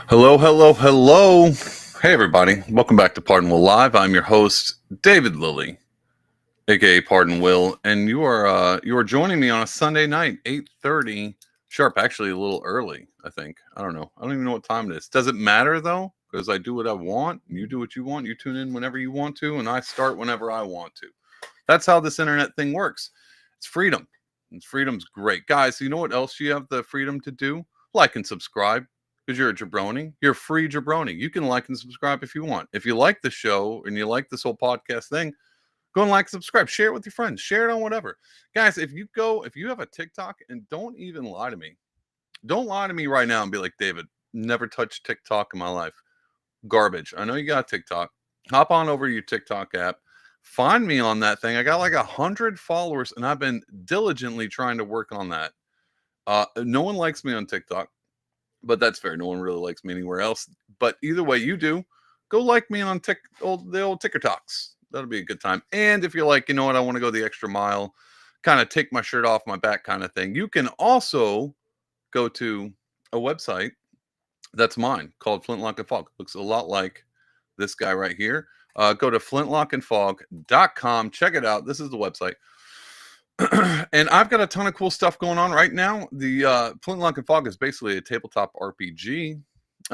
Hello, hello, hello. Hey, everybody. Welcome back to Pardon Will Live. I'm your host, David Lilly, aka Pardon Will, and you are joining me on a Sunday night, 8:30 sharp. Actually, a little early, I think. I don't know. I don't even know what time it is. Does it matter though? Because I do what I want, and you do what you want. You tune in whenever you want to, and I start whenever I want to. That's how this internet thing works. It's freedom. And freedom's great. Guys, you know what else you have the freedom to do? Like and subscribe because you're a jabroni. You're a free jabroni. You can like and subscribe if you want. If you like the show and you like this whole podcast thing, go and like, subscribe, share it with your friends, share it on whatever. Guys, if you have a TikTok, and don't even lie to me. Don't lie to me right now and be like, David, never touched TikTok in my life. Garbage. I know you got TikTok. Hop on over to your TikTok app. Find me on that thing. I got like 100 followers, and I've been diligently trying to work on that. No one likes me on TikTok, but that's fair. No one really likes me anywhere else. But either way, you do. Go like me on the old Ticker Talks. That'll be a good time. And if you're like, you know what, I want to go the extra mile, kind of take my shirt off my back kind of thing, you can also go to a website that's mine called Flintlock and Fog. Looks a lot like this guy right here. Go to flintlockandfog.com. Check it out. This is the website. And I've got a ton of cool stuff going on right now. The Flintlock and Fog is basically a tabletop RPG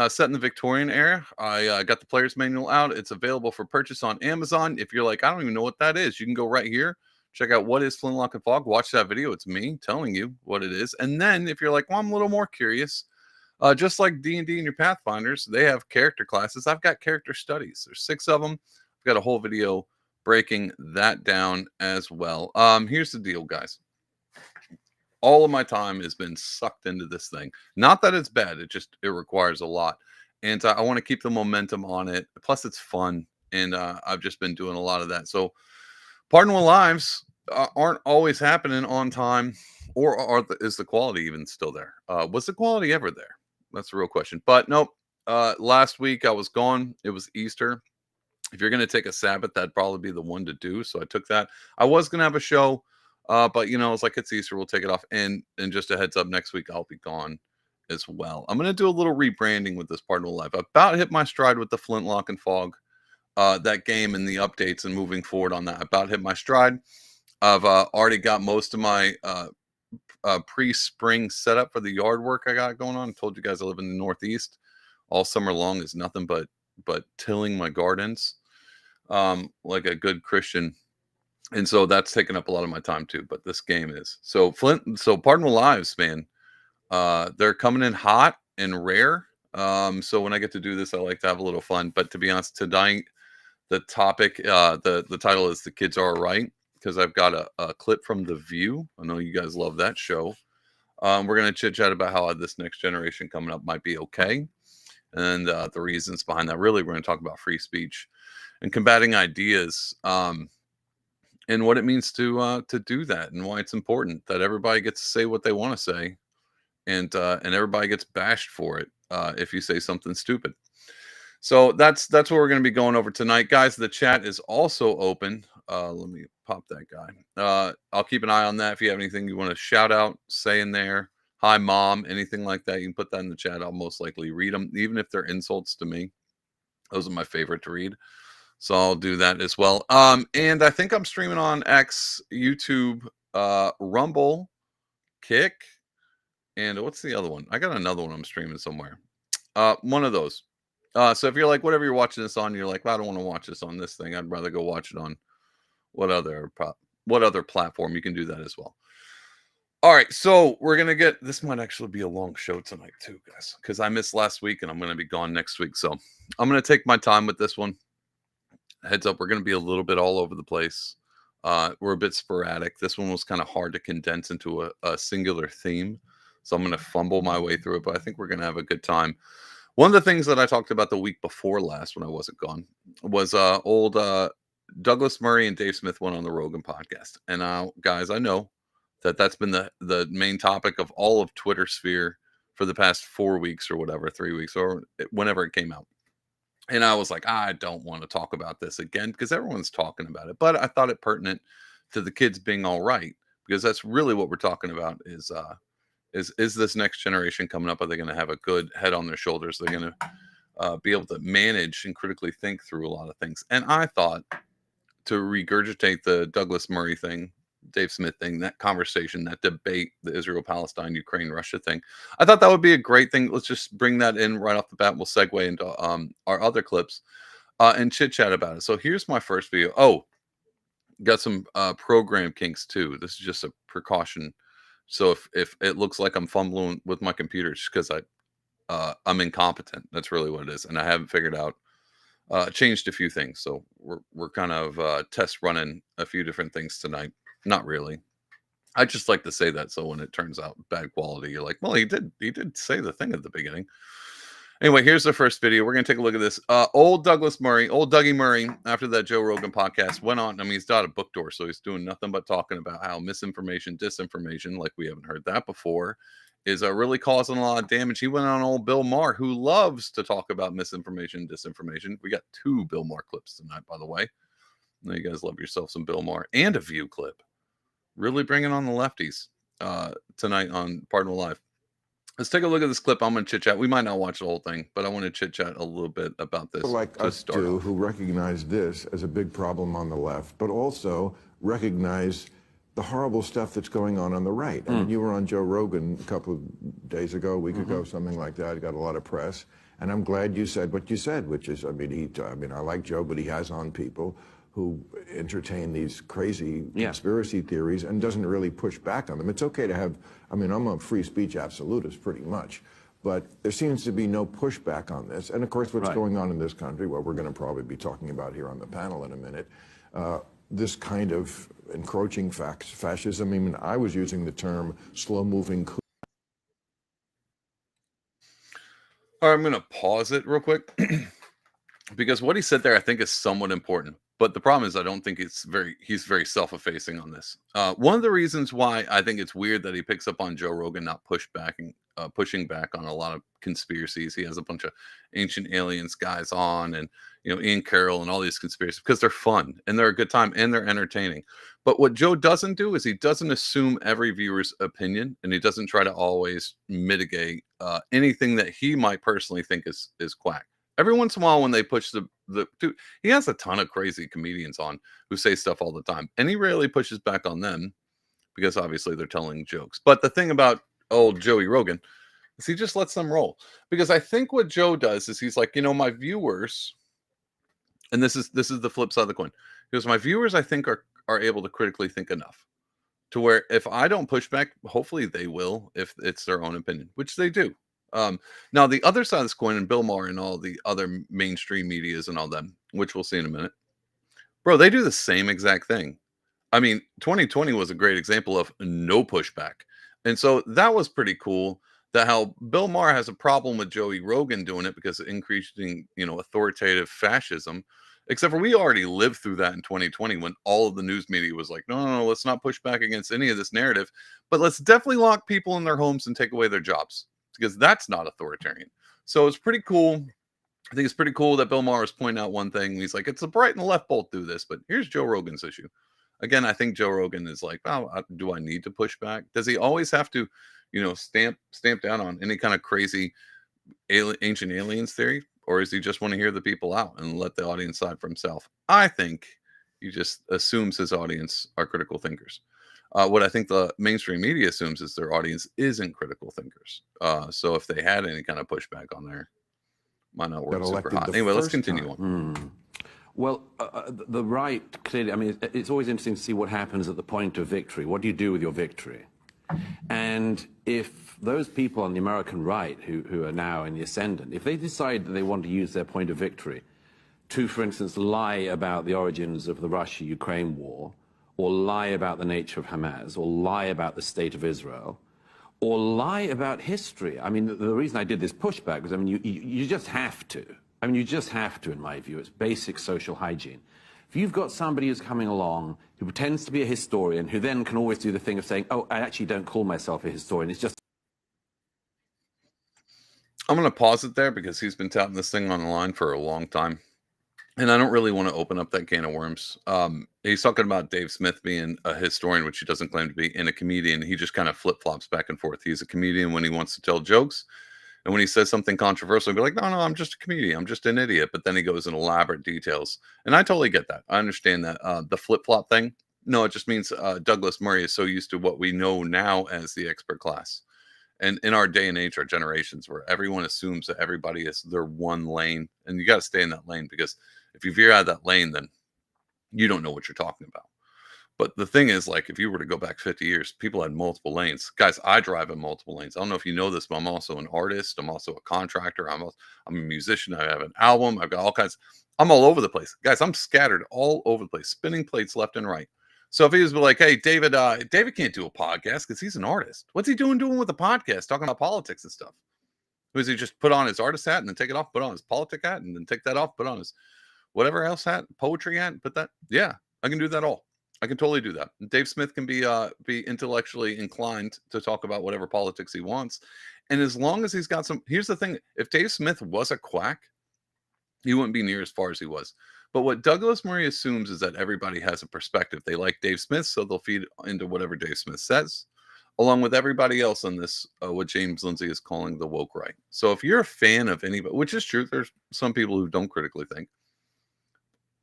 set in the Victorian era. I got the player's manual out. It's available for purchase on Amazon. If you're like, I don't even know what that is, you can go right here, check out what is Flintlock and Fog, watch that video. It's me telling you what it is. And then if you're like, well, I'm a little more curious, just like D&D and your Pathfinders, they have character classes. I've got character studies. There's 6 of them. I've got a whole video breaking that down as well. Here's the deal, guys. All of my time has been sucked into this thing. Not that it's bad. It requires a lot. And I want to keep the momentum on it. Plus, it's fun. And I've just been doing a lot of that. So, Pardon Will Lives aren't always happening on time, or is the quality even still there? Was the quality ever there? That's a real question. But nope. Last week I was gone. It was Easter. If you're going to take a Sabbath, that'd probably be the one to do. So I took that. I was going to have a show, but it's like it's Easter. We'll take it off. And just a heads up, next week I'll be gone as well. I'm going to do a little rebranding with this Pardon Will Live. I about hit my stride with the Flintlock and Fog, that game and the updates and moving forward on that. I about hit my stride. I've already got most of my pre-spring setup for the yard work I got going on. I told you guys I live in the Northeast. All summer long is nothing but tilling my gardens, like a good Christian. And so that's taking up a lot of my time too. But this game is so Pardon Will Lives, man. They're coming in hot and rare. So when I get to do this, I like to have a little fun. But to be honest, tonight the topic, the title is "The Kids Are Right," because I've got a clip from The View. I know you guys love that show. We're gonna chit chat about how this next generation coming up might be okay, and the reasons behind that. Really, we're gonna talk about free speech and combating ideas, and what it means to do that, and why it's important that everybody gets to say what they want to say, and everybody gets bashed for it if you say something stupid. So that's what we're going to be going over tonight, guys. The chat is also open. Let me pop that guy. I'll keep an eye on that. If you have anything you want to shout out, say in there, hi mom, anything like that, you can put that in the chat. I'll most likely read them, even if they're insults to me. Those are my favorite to read. So I'll do that as well. And I think I'm streaming on X, YouTube, Rumble, Kick, and what's the other one? I got another one I'm streaming somewhere. One of those. So if you're like, whatever you're watching this on, you're like, well, I don't want to watch this on this thing. I'd rather go watch it on what other platform. You can do that as well. All right, so we're gonna get. This might actually be a long show tonight too, guys, because I missed last week and I'm gonna be gone next week. So I'm gonna take my time with this one. Heads up, we're gonna be a little bit all over the place. We're a bit sporadic. This one was kind of hard to condense into a singular theme, so I'm gonna fumble my way through it. But I think we're gonna have a good time. One of the things that I talked about the week before last when I wasn't gone was old Douglas Murray and Dave Smith went on the Rogan podcast. And guys, I know that's been the main topic of all of Twitter sphere for the past 4 weeks or whatever, 3 weeks or whenever it came out. And I was like, I don't want to talk about this again because everyone's talking about it. But I thought it pertinent to the kids being all right, because that's really what we're talking about is Is this next generation coming up? Are they going to have a good head on their shoulders? They're going to be able to manage and critically think through a lot of things. And I thought, to regurgitate the Douglas Murray thing, Dave Smith thing, that conversation, that debate, the Israel, Palestine, Ukraine, Russia thing, I thought that would be a great thing. Let's just bring that in right off the bat. We'll segue into our other clips and chit chat about it. So here's my first video. Oh, got some program kinks too. This is just a precaution. So if it looks like I'm fumbling with my computer, it's because I'm incompetent. That's really what it is, and I haven't figured out. Changed a few things, so we're kind of test running a few different things tonight. Not really. I just like to say that, so when it turns out bad quality, you're like, well, he did say the thing at the beginning. Anyway, here's the first video. We're going to take a look at this. Old Douglas Murray, old Dougie Murray, after that Joe Rogan podcast, went on. I mean, he's got a book tour, so he's doing nothing but talking about how misinformation, disinformation, like we haven't heard that before, is really causing a lot of damage. He went on old Bill Maher, who loves to talk about misinformation, disinformation. We got 2 Bill Maher clips tonight, by the way. Now you guys love yourself some Bill Maher and a View clip. Really bringing on the lefties tonight on Pardon Live. Let's take a look at this clip. I'm going to chit chat. We might not watch the whole thing, but I want to chit chat a little bit about this. Like us do, who recognize this as a big problem on the left, but also recognize the horrible stuff that's going on the right. I mean, you were on Joe Rogan a couple of days ago, a week ago, something like that. Got a lot of press, and I'm glad you said what you said, which is, I mean, I like Joe, but he has on people who entertain these crazy conspiracy theories and doesn't really push back on them. It's okay to have, I mean, I'm a free speech absolutist pretty much, but there seems to be no pushback on this. And of course, what's going on in this country, what we're going to probably be talking about here on the panel in a minute, this kind of encroaching fascism. I mean, I was using the term slow-moving. All right, I'm going to pause it real quick because what he said there, I think, is somewhat important. But the problem is, I don't think he's very self-effacing on this. One of the reasons why I think it's weird that he picks up on Joe Rogan not pushing back on a lot of conspiracies. He has a bunch of Ancient Aliens guys on, and Ian Carroll and all these conspiracies, because they're fun and they're a good time and they're entertaining. But what Joe doesn't do is he doesn't assume every viewer's opinion, and he doesn't try to always mitigate anything that he might personally think is quack. Every once in a while, when they push the dude, he has a ton of crazy comedians on who say stuff all the time, and he rarely pushes back on them because obviously they're telling jokes. But the thing about old Joey Rogan is he just lets them roll, because I think what Joe does is he's like, my viewers, and this is the flip side of the coin, because my viewers, I think, are able to critically think enough to where if I don't push back, hopefully they will, if it's their own opinion, which they do. Now, the other side of this coin, and Bill Maher and all the other mainstream medias and all them, which we'll see in a minute, bro, they do the same exact thing. I mean, 2020 was a great example of no pushback. And so that was pretty cool, that how Bill Maher has a problem with Joey Rogan doing it because of increasing, authoritative fascism. Except for we already lived through that in 2020 when all of the news media was like, no, let's not push back against any of this narrative, but let's definitely lock people in their homes and take away their jobs, because that's not authoritarian. So it's pretty cool. I think it's pretty cool that Bill Maher is pointing out one thing. He's like, it's the right and the left both do this, but here's Joe Rogan's issue. Again, I think Joe Rogan is like, oh, do I need to push back? Does he always have to, stamp down on any kind of crazy ancient aliens theory? Or does he just want to hear the people out and let the audience decide for himself? I think he just assumes his audience are critical thinkers. What I think the mainstream media assumes is their audience isn't critical thinkers. So if they had any kind of pushback on there, might not work super hot. Anyway, let's continue on. Well, the right, clearly, I mean, it's always interesting to see what happens at the point of victory. What do you do with your victory? And if those people on the American right who are now in the ascendant, if they decide that they want to use their point of victory to, for instance, lie about the origins of the Russia-Ukraine war, or lie about the nature of Hamas, or lie about the state of Israel, or lie about history. I mean, the reason I did this pushback was, I mean, you just have to. I mean, you just have to, in my view. It's basic social hygiene. If you've got somebody who's coming along who pretends to be a historian, who then can always do the thing of saying, oh, I actually don't call myself a historian, it's just... I'm going to pause it there because he's been touting this thing on the line for a long time. And I don't really want to open up that can of worms. He's talking about Dave Smith being a historian, which he doesn't claim to be, and a comedian. He just kind of flip flops back and forth. He's a comedian when he wants to tell jokes, and when he says something controversial, he'll be like, no, I'm just a comedian. I'm just an idiot. But then he goes in elaborate details. And I totally get that. I understand that. The flip flop thing, no, it just means Douglas Murray is so used to what we know now as the expert class. And in our day and age, our generations, where everyone assumes that everybody is their one lane, and you got to stay in that lane, because if you veer out of that lane, then you don't know what you're talking about. But the thing is, like, if you were to go back 50 years, people had multiple lanes. Guys, I drive in multiple lanes. I don't know if you know this, but I'm also an artist. I'm also a contractor. I'm a musician. I have an album. I've got all kinds. I'm all over the place. Guys, I'm scattered all over the place, spinning plates left and right. So if he was like, hey, David can't do a podcast because he's an artist. What's he doing with a podcast, talking about politics and stuff? Was he just put on his artist hat and then take it off, put on his politic hat and then take that off, put on his whatever else hat, poetry hat, put that? Yeah, I can do that all. I can totally do that. Dave Smith can be intellectually inclined to talk about whatever politics he wants. And as long as he's got some, here's the thing. If Dave Smith was a quack, he wouldn't be near as far as he was. But what Douglas Murray assumes is that everybody has a perspective. They like Dave Smith, so they'll feed into whatever Dave Smith says, along with everybody else on this, what James Lindsay is calling the woke right. So if you're a fan of anybody, which is true, there's some people who don't critically think.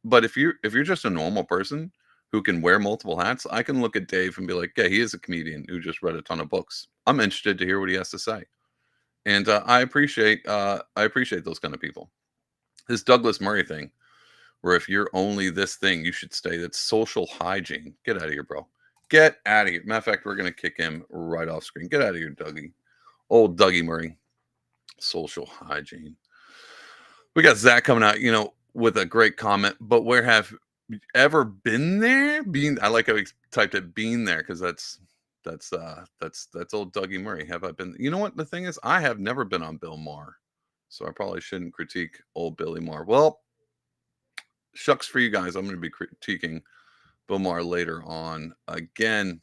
But if you're just a normal person who can wear multiple hats, I can look at Dave and be like, yeah, he is a comedian who just read a ton of books. I'm interested to hear what he has to say. And I appreciate those kind of people. This Douglas Murray thing, where if you're only this thing, you should stay. That's social hygiene. Get out of here, bro. Get out of here. Matter of fact, we're going to kick him right off screen. Get out of here, Dougie. Old Dougie Murray. Social hygiene. We got Zach coming out, with a great comment. But where have you ever been there? I like how he typed it, "been there," because that's old Dougie Murray. Have I been? You know what the thing is? I have never been on Bill Maher, so I probably shouldn't critique old Billy Maher. Well, shucks for you guys. I'm going to be critiquing Bill Maher later on. Again,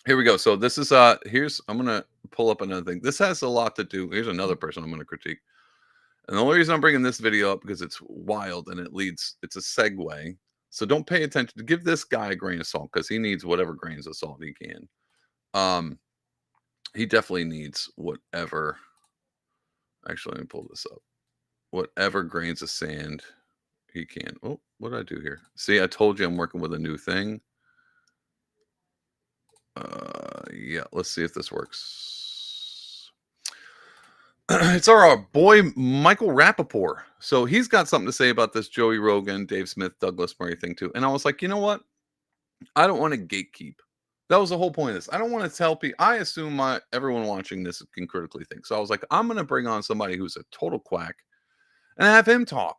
here we go. So this is I'm going to pull up another thing. This has a lot to do. Here's another person I'm going to critique. And the only reason I'm bringing this video up because it's wild and it's a segue. So don't pay attention. Give this guy a grain of salt because he needs whatever grains of salt he can. He definitely needs whatever. Actually, let me pull this up. Whatever grains of sand he can. Oh, what did I do here? See, I told you I'm working with a new thing. Yeah, let's see if this works. It's our boy Michael Rappaport. So he's got something to say about this Joey Rogan, Dave Smith, Douglas Murray thing too. And I was like, you know what? I don't want to gatekeep. That was the whole point of this. I don't want to tell people. I assume everyone watching this can critically think. So I was like, I'm going to bring on somebody who's a total quack and have him talk.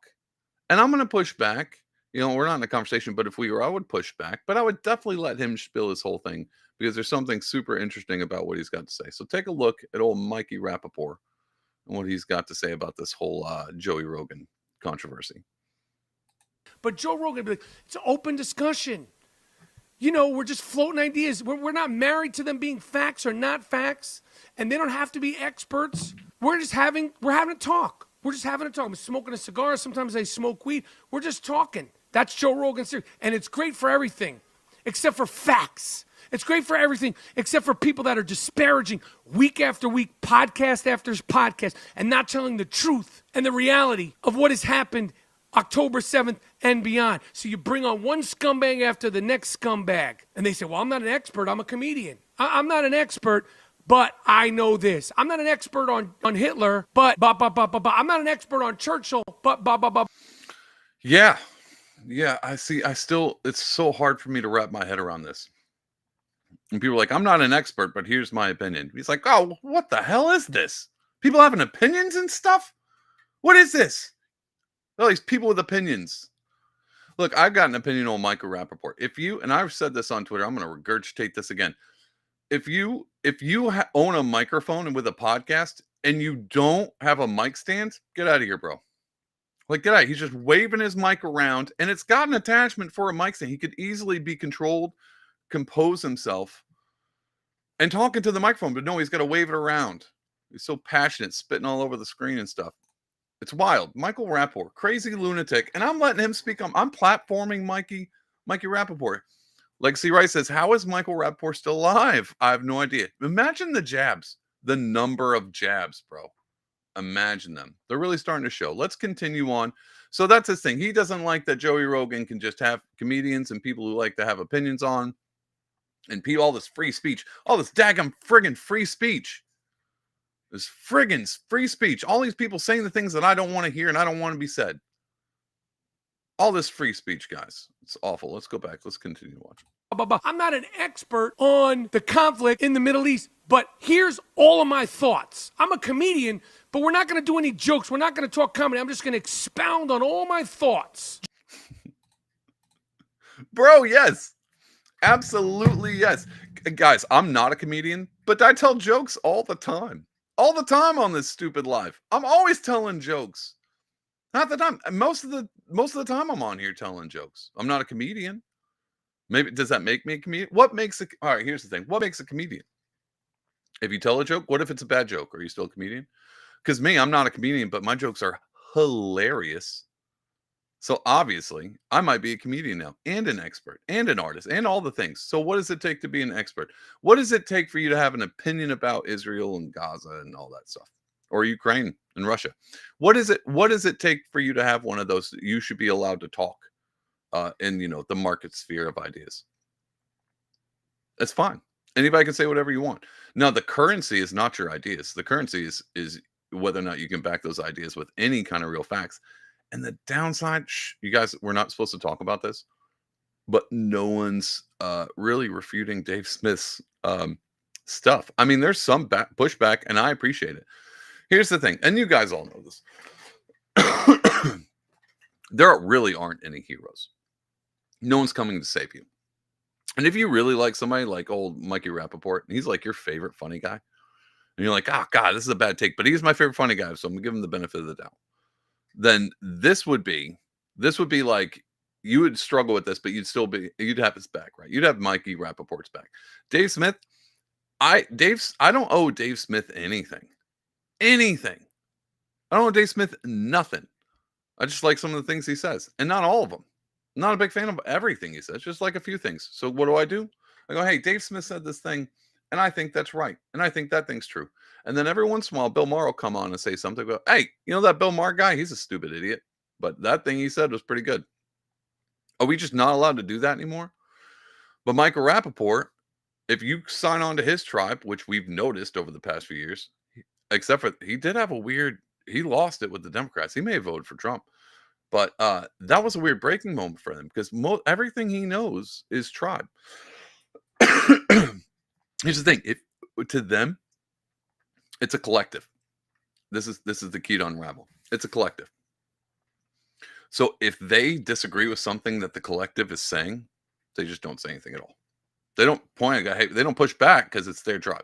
And I'm going to push back. We're not in a conversation, but if we were, I would push back. But I would definitely let him spill his whole thing because there's something super interesting about what he's got to say. So take a look at old Mikey Rappaport and what he's got to say about this whole Joey Rogan controversy. But Joe Rogan, it's an open discussion. We're just floating ideas. We're not married to them being facts or not facts, and they don't have to be experts. We're having a talk. We're just having a talk. I'm smoking a cigar. Sometimes I smoke weed. We're just talking. That's Joe Rogan's series. And it's great for everything, except for facts. It's great for everything, except for people that are disparaging week after week, podcast after podcast, and not telling the truth and the reality of what has happened October 7th and beyond. So you bring on one scumbag after the next scumbag, and they say, well, I'm not an expert. I'm a comedian. I'm not an expert, but I know this. I'm not an expert on Hitler, but I'm not an expert on Churchill, but Yeah, I see. It's so hard for me to wrap my head around this. And people are like, I'm not an expert, but here's my opinion. He's like, oh, what the hell is this? People having opinions and stuff? What is this? All these people with opinions. Look, I've got an opinion on Michael Rappaport. And I've said this on Twitter, I'm going to regurgitate this again. If you own a microphone and with a podcast and you don't have a mic stand, get out of here, bro. Like, get out. He's just waving his mic around, and it's got an attachment for a mic stand. He could easily be controlled, compose himself, and talking to the microphone, but no, he's got to wave it around. He's so passionate, spitting all over the screen and stuff. It's wild. Michael Rappaport, crazy lunatic, and I'm letting him speak on. I'm platforming Mikey Rappaport. Legacy Rice says, "How is Michael Rappaport still alive?" I have no idea. Imagine the jabs, the number of jabs, bro. Imagine them. They're really starting to show. Let's continue on. So that's his thing. He doesn't like that Joey Rogan can just have comedians and people who like to have opinions on, and all this free speech, all this daggum friggin' free speech. This friggin' free speech. All these people saying the things that I don't want to hear and I don't want to be said. All this free speech, guys. It's awful. Let's go back. Let's continue watching. I'm not an expert on the conflict in the Middle East, but here's all of my thoughts. I'm a comedian, but we're not going to do any jokes. We're not going to talk comedy. I'm just going to expound on all my thoughts. Bro, yes. Absolutely, yes. Guys, I'm not a comedian, but I tell jokes all the time. All the time on this stupid live. I'm always telling jokes. Not the time. Most of the time I'm on here telling jokes. I'm not a comedian. Maybe does that make me a comedian? All right, here's the thing. What makes a comedian? If you tell a joke, what if it's a bad joke? Are you still a comedian? Because me, I'm not a comedian, but my jokes are hilarious. So obviously, I might be a comedian now, and an expert, and an artist, and all the things. So what does it take to be an expert? What does it take for you to have an opinion about Israel and Gaza and all that stuff? Or Ukraine and Russia? What does it take for you to have one of those? You should be allowed to talk in the market sphere of ideas. That's fine. Anybody can say whatever you want. Now, the currency is not your ideas. The currency is whether or not you can back those ideas with any kind of real facts. And the downside, you guys, we're not supposed to talk about this, but no one's really refuting Dave Smith's stuff. I mean, there's some pushback, and I appreciate it. Here's the thing, and you guys all know this. There really aren't any heroes. No one's coming to save you. And if you really like somebody like old Mikey Rappaport, and he's like your favorite funny guy, and you're like, oh, God, this is a bad take, but he's my favorite funny guy, so I'm going to give him the benefit of the doubt. Then this would be like you would struggle with this, but you'd have his back, right? You'd have Mikey Rappaport's back. Dave Smith, I don't owe Dave Smith anything. I don't owe Dave Smith nothing. I just like some of the things he says, and not all of them. I'm not a big fan of everything he says, just like a few things. So what do? I go, hey, Dave Smith said this thing, and I think that's right, and I think that thing's true. And then every once in a while, Bill Maher will come on and say something. Go, hey, you know that Bill Maher guy? He's a stupid idiot. But that thing he said was pretty good. Are we just not allowed to do that anymore? But Michael Rappaport, if you sign on to his tribe, which we've noticed over the past few years, except for he did have he lost it with the Democrats. He may have voted for Trump. But that was a weird breaking moment for him because everything he knows is tribe. Here's the thing. To them, it's a collective. This is the key to unravel. It's a collective. So if they disagree with something that the collective is saying, they just don't say anything at all. They don't point at, hey, they don't push back because it's their tribe.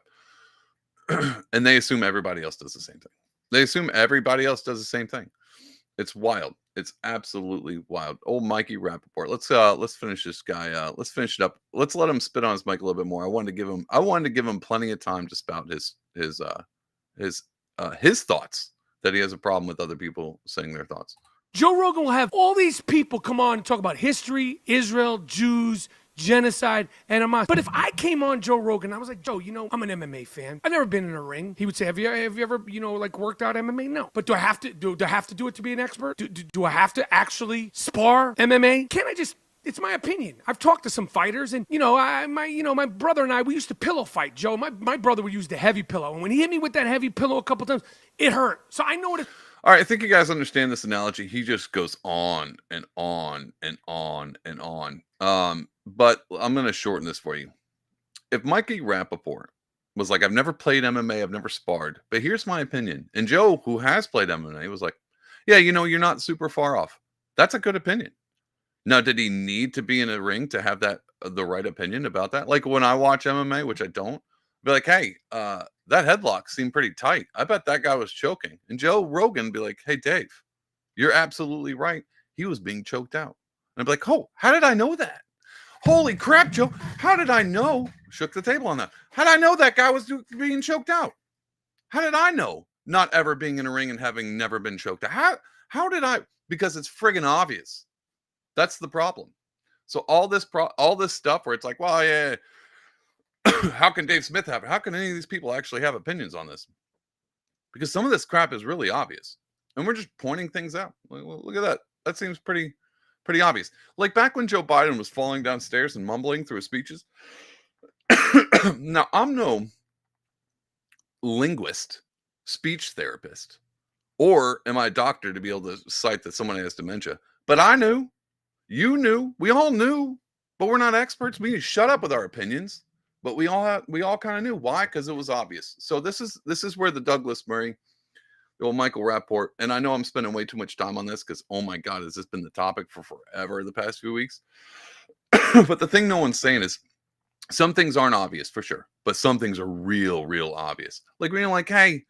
And they assume everybody else does the same thing. It's wild. It's absolutely wild. Old Mikey Rappaport. Let's finish this guy. Let's finish it up. Let's let him spit on his mic a little bit more. I wanted to give him plenty of time to spout his thoughts, that he has a problem with other people saying their thoughts. Joe Rogan will have all these people come on and talk about history, Israel, Jews, genocide, and Hamas. But if I came on Joe Rogan, I was like, Joe, I'm an MMA fan. I've never been in a ring. He would say, have you ever, worked out MMA? No. But do I have to do it to be an expert? Do I have to actually spar MMA? Can't I just... It's my opinion. I've talked to some fighters, and my brother and I, we used to pillow fight. Joe, my brother would use the heavy pillow, and when he hit me with that heavy pillow a couple times, it hurt. So I know what it. All right, I think you guys understand this analogy. He just goes on and on and on and on. But I'm going to shorten this for you. If Mikey Rappaport was like, I've never played MMA, I've never sparred, but here's my opinion. And Joe, who has played MMA, was like, yeah, you're not super far off. That's a good opinion. Now, did he need to be in a ring to have the right opinion about that? Like when I watch MMA, which I don't, be like, hey, that headlock seemed pretty tight. I bet that guy was choking. And Joe Rogan be like, hey, Dave, you're absolutely right. He was being choked out. And I'd be like, oh, how did I know that? Holy crap, Joe. How did I know? Shook the table on that. How did I know that guy was being choked out? How did I know? not ever being in a ring and having never been choked out. How did I? Because it's friggin' obvious. That's the problem. So all this stuff where it's like, well, yeah, how can Dave Smith have it? How can any of these people actually have opinions on this? Because some of this crap is really obvious, and we're just pointing things out. Well, look at that. That seems pretty obvious. Like back when Joe Biden was falling downstairs and mumbling through his speeches. Now, I'm no linguist, speech therapist, or am I a doctor to be able to cite that someone has dementia? But I knew, you knew, we all knew, but we're not experts. We need to shut up with our opinions. But we all kind of knew why, because it was obvious. So this is where the Douglas Murray, the old Michael Rapport, and I know I'm spending way too much time on this because oh my God, has this been the topic for forever the past few weeks? But the thing no one's saying is some things aren't obvious for sure, but some things are real obvious. Like when you're like, hey,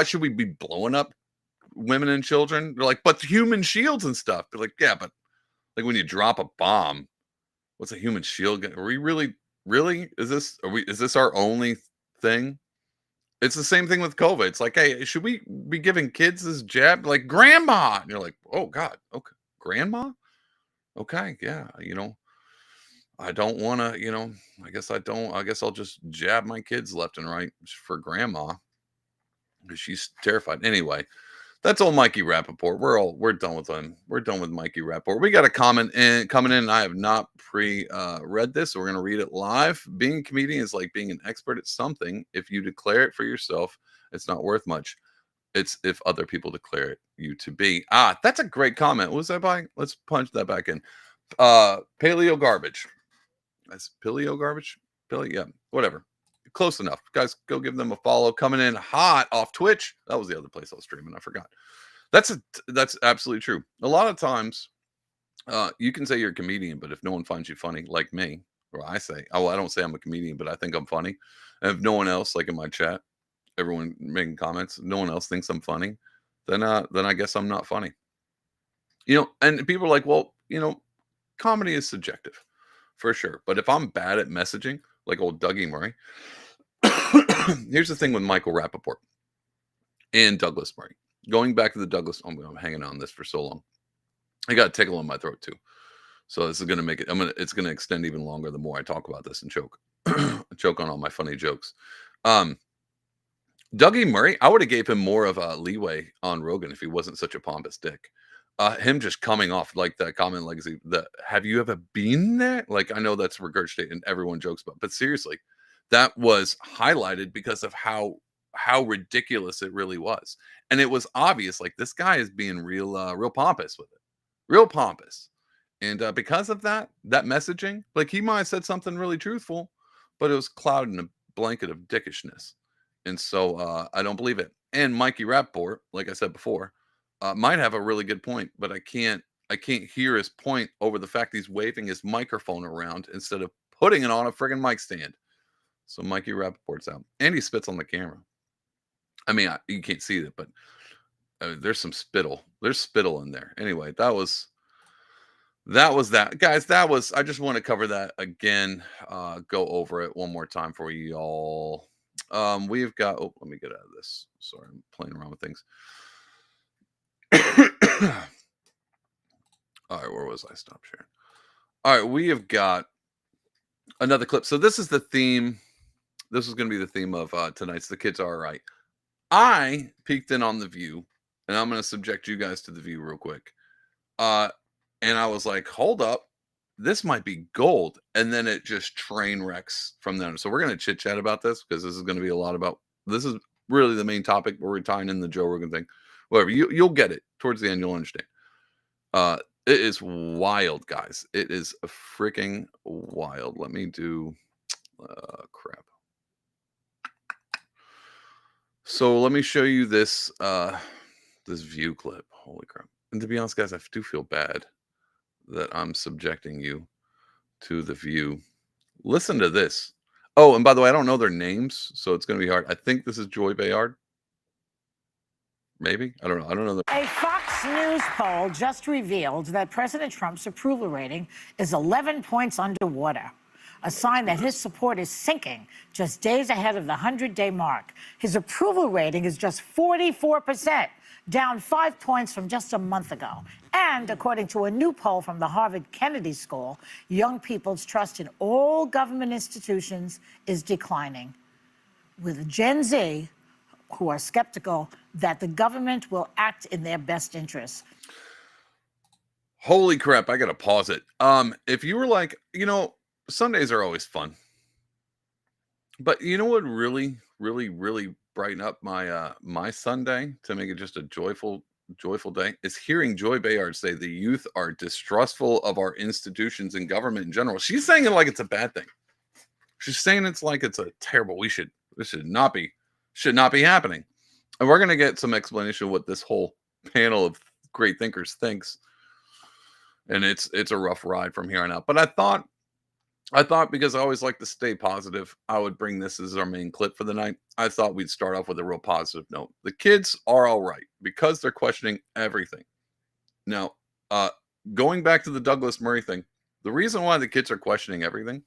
should we be blowing up women and children? They're like, but human shields and stuff. They're like, yeah, but like when you drop a bomb, what's a human shield? Are we really? Is this our only thing? It's the same thing with COVID. It's like, hey, should we be giving kids this jab? Like grandma. And you're like, oh God, okay. Grandma? Okay, yeah, I don't want to, I guess I'll just jab my kids left and right for grandma because she's terrified. Anyway, that's old Mikey Rappaport. We're done with him. We're done with Mikey Rappaport. We got a comment coming in. I have not read this, so we're going to read it live. Being a comedian is like being an expert at something. If you declare it for yourself, it's not worth much. It's if other people declare you to be. That's a great comment. What was that by? Let's punch that back in. Paleo garbage. That's paleo garbage. Yeah, whatever. Close enough, guys. Go give them a follow. Coming in hot off Twitch. That was the other place I was streaming. I forgot. That's absolutely true. A lot of times, you can say you're a comedian, but if no one finds you funny, like me, or I say, I don't say I'm a comedian, but I think I'm funny. And if no one else, like in my chat, everyone making comments, no one else thinks I'm funny, then I guess I'm not funny. And people are like, well, comedy is subjective, for sure. But if I'm bad at messaging, like old Dougie Murray. Here's the thing with Michael Rappaport and Douglas Murray. Going back to the Douglas, I'm hanging on this for so long. I got a tickle in my throat too. So this is going to make it, it's going to extend even longer the more I talk about this and choke. Choke on all my funny jokes. Dougie Murray, I would have gave him more of a leeway on Rogan if he wasn't such a pompous dick. Him just coming off like that comment legacy, have you ever been there? Like, I know that's regurgitated and everyone jokes about, but seriously, that was highlighted because of how ridiculous it really was. And it was obvious, like this guy is being real pompous with it, real pompous. And because of that messaging, like he might have said something really truthful, but it was clouded in a blanket of dickishness. And so I don't believe it. And Mikey Rappaport, like I said before, might have a really good point, but I can't hear his point over the fact he's waving his microphone around instead of putting it on a friggin' mic stand. So Mikey Rappaport's out. And he spits on the camera. I mean, you can't see it, but there's some spittle. There's spittle in there. Anyway, that was that. Guys, I just want to cover that again. Go over it one more time for you all. We've got, let me get out of this. Sorry, I'm playing around with things. All right, where was I? Stop sharing. All right, we have got another clip. So this is the theme. This is going to be the theme of tonight's The Kids Are All Right. I peeked in on The View, and I'm going to subject you guys to The View real quick. And I was like, hold up, this might be gold. And then it just train wrecks from them. So we're going to chit chat about this because this is going to be a lot about, this is really the main topic where we're tying in the Joe Rogan thing. Whatever, you'll get it towards the end. You'll understand. It is wild, guys. It is a freaking wild. Let me do crap. So let me show you this this View clip. Holy crap. And to be honest, guys, I do feel bad that I'm subjecting you to The View. Listen to this. Oh, and by the way, I don't know their names, so it's going to be hard. I think this is Joy Bayard. Maybe. I don't know. I don't know. A Fox News poll just revealed that President Trump's approval rating is 11 points underwater. a sign that his support is sinking just days ahead of the 100-day mark. His approval rating is just 44%, down 5 points from just a month ago. And according to a new poll from the Harvard Kennedy School, young people's trust in all government institutions is declining, with Gen Z who are skeptical that the government will act in their best interests. Holy crap, I gotta pause it. If you were like, Sundays are always fun. But you know what really, really, really brighten up my Sunday to make it just a joyful day is hearing Joy Behar say the youth are distrustful of our institutions and government in general. She's saying it like it's a bad thing. She's saying it's like it's a terrible. This should not be happening. And we're gonna get some explanation of what this whole panel of great thinkers thinks. And it's a rough ride from here on out. But I thought because I always like to stay positive, I would bring this as our main clip for the night. I thought we'd start off with a real positive note. The kids are all right because they're questioning everything. Now, going back to the Douglas Murray thing, the reason why the kids are questioning everything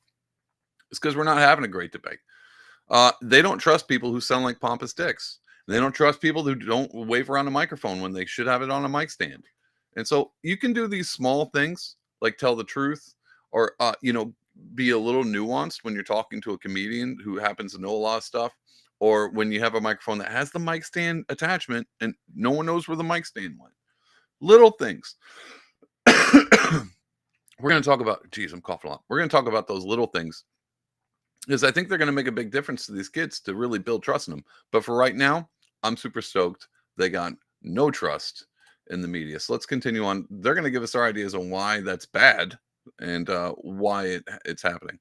is because we're not having a great debate. They don't trust people who sound like pompous dicks. They don't trust people who don't wave around a microphone when they should have it on a mic stand. And so you can do these small things like tell the truth or, be a little nuanced when you're talking to a comedian who happens to know a lot of stuff, or when you have a microphone that has the mic stand attachment and no one knows where the mic stand went. Little things. We're going to talk about, I'm coughing a lot. We're going to talk about those little things because I think they're going to make a big difference to these kids to really build trust in them. But for right now, I'm super stoked. They got no trust in the media. So let's continue on. They're going to give us our ideas on why that's bad and why it's happening.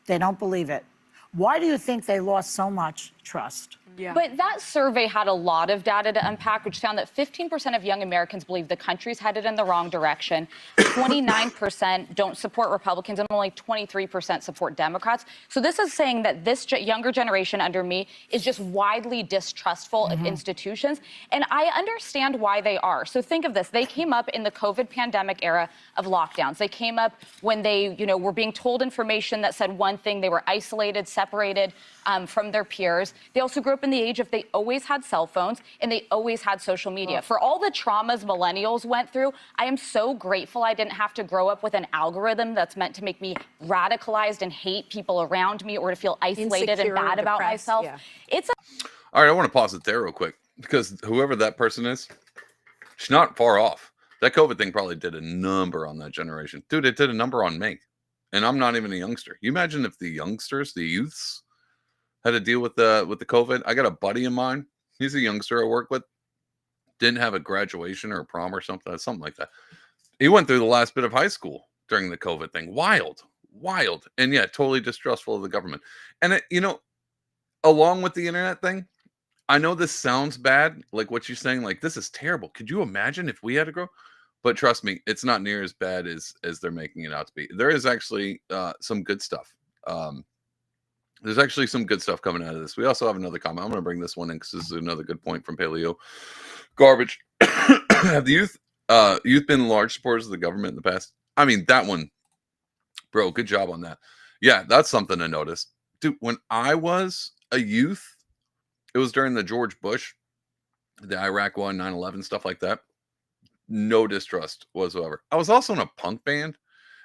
They don't believe it. Why do you think they lost so much trust? Yeah. But that survey had a lot of data to unpack, which found that 15% of young Americans believe the country's headed in the wrong direction. 29% don't support Republicans, and only 23% support Democrats. So this is saying that this younger generation under me is just widely distrustful of institutions. And I understand why they are. So think of this. They came up in the COVID pandemic era of lockdowns. They came up when they, were being told information that said one thing. They were isolated, separated from their peers. They also grew up in the age of they always had cell phones and they always had social media. For all the traumas millennials went through, I am so grateful I didn't have to grow up with an algorithm that's meant to make me radicalized and hate people around me or to feel isolated and bad about myself. Yeah. All right, I want to pause it there real quick because whoever that person is, she's not far off. That COVID thing probably did a number on that generation. Dude, it did a number on me. And I'm not even a youngster. You imagine if the youngsters, the youths, had to deal with the COVID. I got a buddy of mine. He's a youngster I work with. Didn't have a graduation or a prom or something like that. He went through the last bit of high school during the COVID thing. Wild. And yeah, totally distrustful of the government. And along with the internet thing, I know this sounds bad, like what you're saying, like this is terrible. Could you imagine if we had to grow? But trust me, it's not near as bad as they're making it out to be. There is actually some good stuff. There's actually some good stuff coming out of this. We also have another comment. I'm going to bring this one in because this is another good point from Paleo. Garbage. Have the youth been large supporters of the government in the past? I mean, that one, bro, good job on that. Yeah, that's something to notice. Dude, when I was a youth, it was during the George Bush, the Iraq War, 9/11, stuff like that. No distrust whatsoever. I was also in a punk band,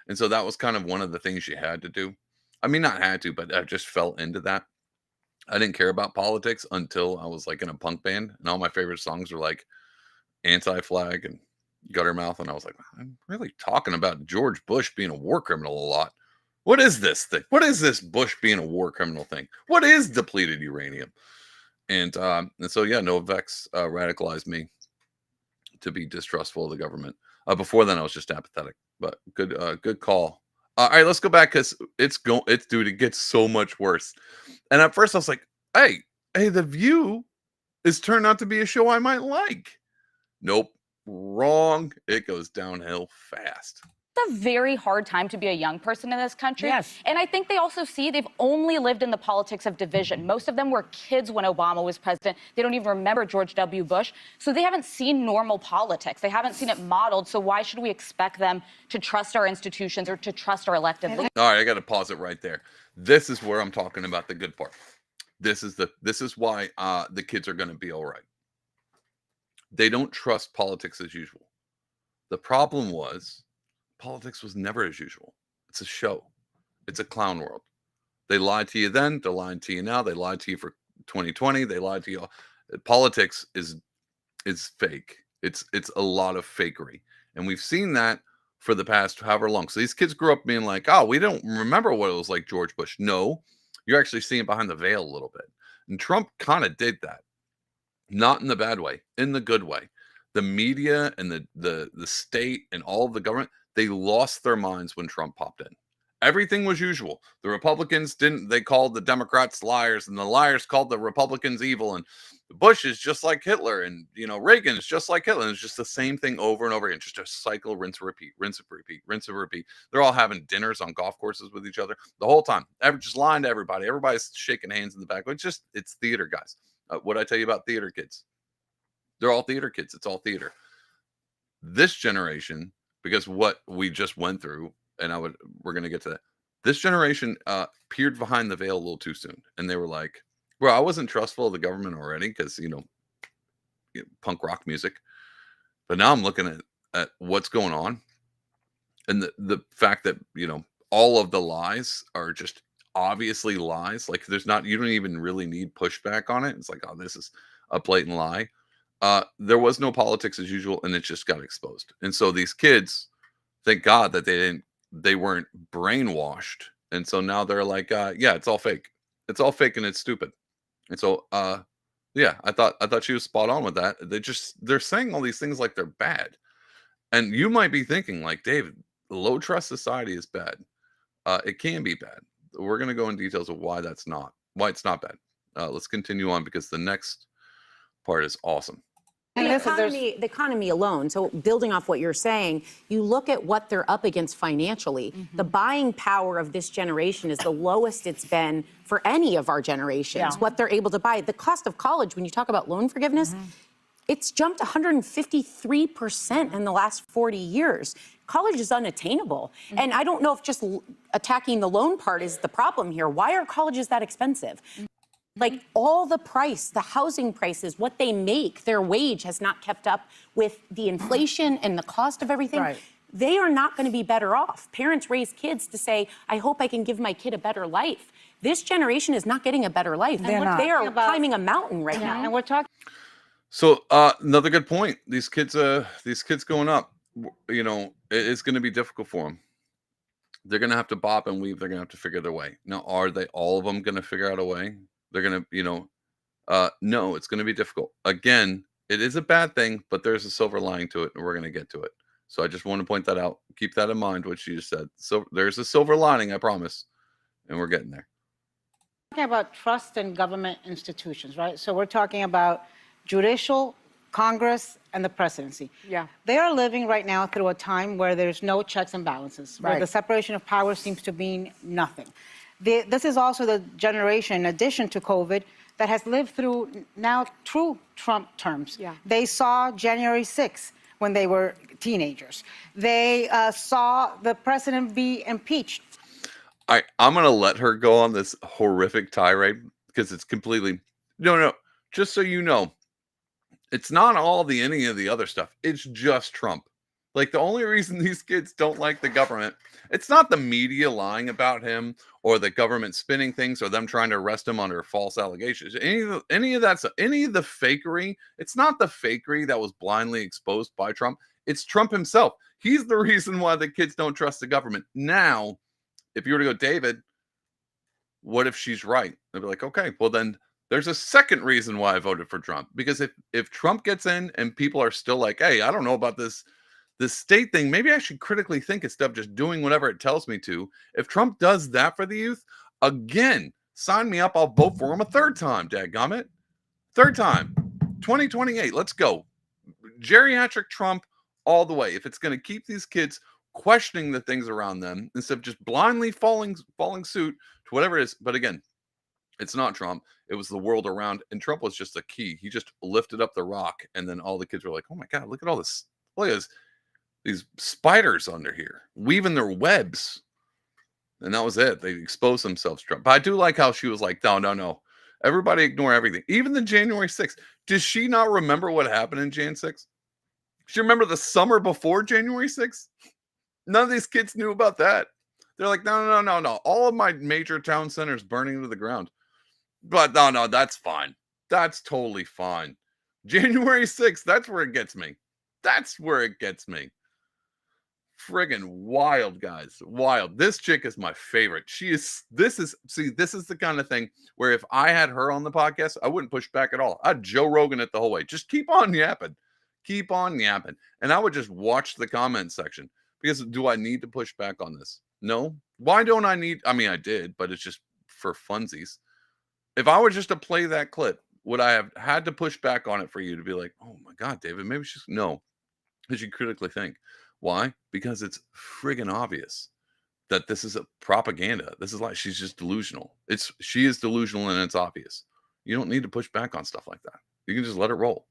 and so that was kind of one of the things you had to do. I mean, not had to, but I just fell into that. I didn't care about politics until I was like in a punk band, and all my favorite songs were like Anti-Flag and Guttermouth, and I was like, I'm really talking about George Bush being a war criminal a lot. What is this thing? What is this Bush being a war criminal thing? What is depleted uranium? And so yeah, Novavax radicalized me to be distrustful of the government. Before then, I was just apathetic. But good call. All right, let's go back because it gets so much worse. And at first, I was like, hey, The View is turned out to be a show I might like. Nope, wrong. It goes downhill fast. a very hard time to be a young person in this country. Yes. And I think they also see they've only lived in the politics of division. Most of them were kids when Obama was president. They don't even remember George W. Bush. So they haven't seen normal politics. They haven't seen it modeled. So why should we expect them to trust our institutions or to trust our elected leaders? All right, I got to pause it right there. This is where I'm talking about the good part. This is why the kids are going to be all right. They don't trust politics as usual. The problem was politics was never as usual. It's a show. It's a clown world. They lied to you then. They're lying to you now. They lied to you for 2020. They lied to you. Politics is fake. It's a lot of fakery, and we've seen that for the past however long. So these kids grew up being like, "Oh, we don't remember what it was like George Bush." No, you're actually seeing behind the veil a little bit, and Trump kind of did that, not in the bad way, in the good way. The media and the state and all of the government, they lost their minds when Trump popped in. Everything was usual. The Republicans they called the Democrats liars, and the liars called the Republicans evil, and Bush is just like Hitler, and Reagan is just like Hitler. And it's just the same thing over and over again, just a cycle, rinse and repeat, rinse and repeat, rinse and repeat. They're all having dinners on golf courses with each other the whole time. Just lying to everybody. Everybody's shaking hands in the back. It's theater, guys. What I tell you about theater kids? They're all theater kids. It's all theater. This generation, because what we just went through, and we're going to get to that. This generation peered behind the veil a little too soon. And they were like, bro, I wasn't trustful of the government already because, punk rock music. But now I'm looking at what's going on. And the fact that, all of the lies are just obviously lies. Like you don't even really need pushback on it. It's like, oh, this is a blatant lie. There was no politics as usual, and it just got exposed. And so these kids, thank God that they weren't brainwashed. And so now they're like, yeah, it's all fake. It's all fake and it's stupid. And so, yeah, I thought she was spot on with that. They're saying all these things like they're bad. And you might be thinking like, David, low trust society is bad. It can be bad. We're going to go in details of why it's not bad. Let's continue on because the next part is awesome. And the economy alone, so building off what you're saying, you look at what they're up against financially. The buying power of this generation is the lowest it's been for any of our generations, what they're able to buy. The cost of college, when you talk about loan forgiveness, it's jumped 153% in the last 40 years. College is unattainable. And I don't know if just attacking the loan part is the problem here. Why are colleges that expensive? Like all the housing prices, what they make, their wage has not kept up with the inflation and the cost of everything. Right. They are not going to be better off. Parents raise kids to say, I hope I can give my kid a better life. This generation is not getting a better life. They are climbing a mountain right now. And we're talking. So another good point. These kids going up, it's going to be difficult for them. They're going to have to bop and weave. They're going to have to figure their way. Now, are they all of them going to figure out a way? They're going to, no, it's going to be difficult. Again, it is a bad thing, but there's a silver lining to it, and we're going to get to it. So I just want to point that out. Keep that in mind, what you just said. So there's a silver lining, I promise, and we're getting there. Talking about trust in government institutions, right? So we're talking about judicial, Congress, and the presidency. Yeah. They are living right now through a time where there's no checks and balances, where Right. the separation of power seems to mean nothing. This is also the generation, in addition to COVID, that has lived through now true Trump terms. Yeah. They saw January 6th when they were teenagers. They saw the president be impeached. All right, I'm going to let her go on this horrific tirade because it's completely... No. Just so you know, it's not any of the other stuff. It's just Trump. Like, the only reason these kids don't like the government, it's not the media lying about him or the government spinning things or them trying to arrest him under false allegations. Any of that stuff, any of the fakery, it's not the fakery that was blindly exposed by Trump. It's Trump himself. He's the reason why the kids don't trust the government. Now, if you were to go, David, what if she's right? They'd be like, okay, well then there's a second reason why I voted for Trump. Because if Trump gets in and people are still like, hey, I don't know about this state thing, maybe I should critically think instead of just doing whatever it tells me to. If Trump does that for the youth, again, sign me up. I'll vote for him a third time, dadgummit. Third time. 2028. Let's go. Geriatric Trump all the way. If it's going to keep these kids questioning the things around them instead of just blindly falling suit to whatever it is. But again, it's not Trump. It was the world around, and Trump was just a key. He just lifted up the rock, and then all the kids were like, "Oh my God, look at all this! Look at these spiders under here, weaving their webs." And that was it. They exposed themselves to Trump. But I do like how she was like, no. Everybody ignore everything. Even the January 6th. Does she not remember what happened in Jan 6th? She remember the summer before January 6th? None of these kids knew about that. They're like, no. All of my major town centers burning to the ground. But no, that's fine. That's totally fine. January 6th, that's where it gets me. That's where it gets me. Friggin' wild, guys. Wild. This chick is my favorite. This is the kind of thing where if I had her on the podcast, I wouldn't push back at all. I'd Joe Rogan it the whole way. Just keep on yapping. Keep on yapping. And I would just watch the comment section. Because do I need to push back on this? No. Why don't I need? I mean, I did, but it's just for funsies. If I were just to play that clip, would I have had to push back on it for you to be like, oh my God, David, maybe she's no. Because you critically think. Why? Because it's friggin' obvious that this is a propaganda. This is like she's just delusional. She is delusional and it's obvious. You don't need to push back on stuff like that. You can just let it roll.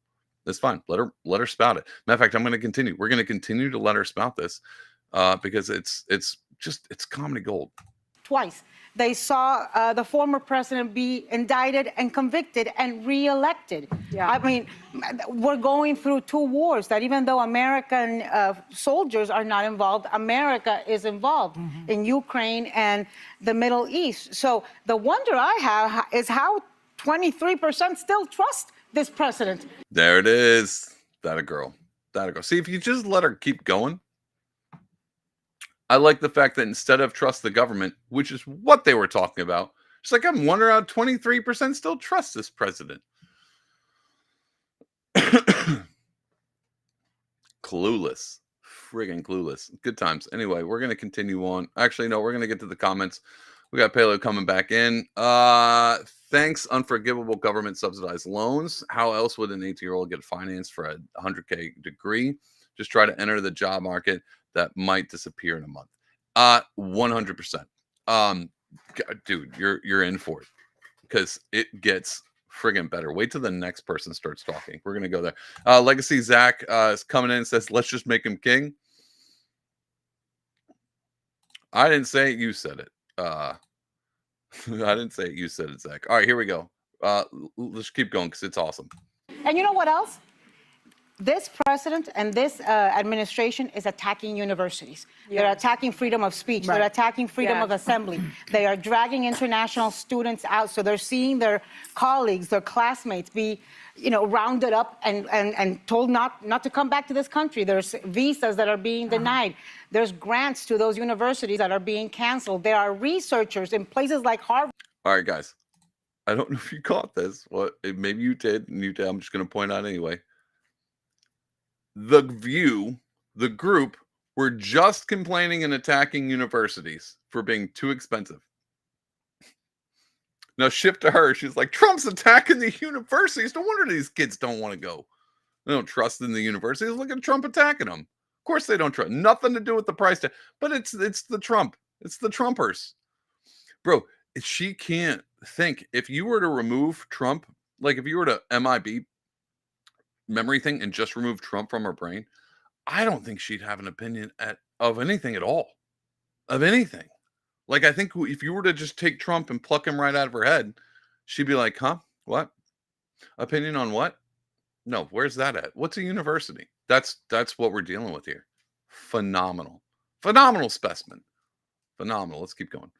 That's fine. Let her spout it. Matter of fact, I'm going to continue. We're going to continue to let her spout this because it's comedy gold. Twice. They saw the former president be indicted and convicted and reelected. Yeah. I mean, we're going through two wars that even though American soldiers are not involved, America is involved in Ukraine and the Middle East. So the wonder I have is how 23% still trust this president. There it is. That a girl. See, if you just let her keep going. I like the fact that instead of trust the government, which is what they were talking about, it's like I'm wondering how 23% still trust this president. Clueless. Friggin' clueless. Good times. Anyway, we're going to continue on. Actually, no, we're going to get to the comments. We got Palo coming back in. Thanks, unforgivable government subsidized loans. How else would an 18-year-old get financed for a $100K degree? Just try to enter the job market. That might disappear in a month. 100%. Dude, you're in for it because it gets friggin' better. Wait till the next person starts talking. We're gonna go there. Legacy Zach is coming in and says, "Let's just make him king." I didn't say it. You said it. I didn't say it. You said it, Zach. All right, here we go. Let's keep going because it's awesome. And you know what else? This president and this administration is attacking universities. Yeah. They're attacking freedom of speech. Right. They're attacking freedom of assembly. They are dragging international students out. So they're seeing their colleagues, their classmates be, rounded up and told not to come back to this country. There's visas that are being denied. There's grants to those universities that are being canceled. There are researchers in places like Harvard. All right, guys. I don't know if you caught this. Maybe you did, and you did. I'm just going to point out anyway. The View, the group, were just complaining and attacking universities for being too expensive. Now shift to her. She's like, Trump's attacking the universities. No wonder these kids don't want to go. They don't trust in the universities. Look at Trump attacking them. Of course they don't trust. Nothing to do with the price tag. But it's the Trump. It's the Trumpers. Bro, she can't think. If you were to remove Trump, like if you were to MIB memory thing and just remove Trump from her brain, I don't think she'd have an opinion of anything at all. Of anything. Like, I think if you were to just take Trump and pluck him right out of her head, she'd be like, huh? What? Opinion on what? No, where's that at? What's a university? That's what we're dealing with here. Phenomenal. Phenomenal specimen. Phenomenal. Let's keep going.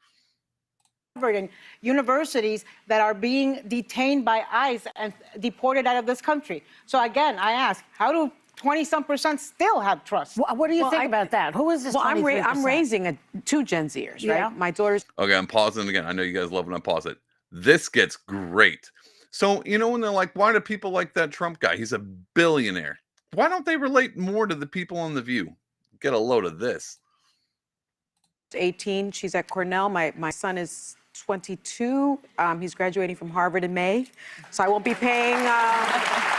And universities that are being detained by ICE and deported out of this country. So again, I ask, how do 20-some% still have trust? What do you think about that? Who is this? Well, I'm raising two Gen Zers, right? My daughter's. Okay, I'm pausing again. I know you guys love when I pause it. This gets great. So, when they're like, why do people like that Trump guy? He's a billionaire. Why don't they relate more to the people on The View? Get a load of this. 18. She's at Cornell. My son is 22. He's graduating from Harvard in May. So I won't be paying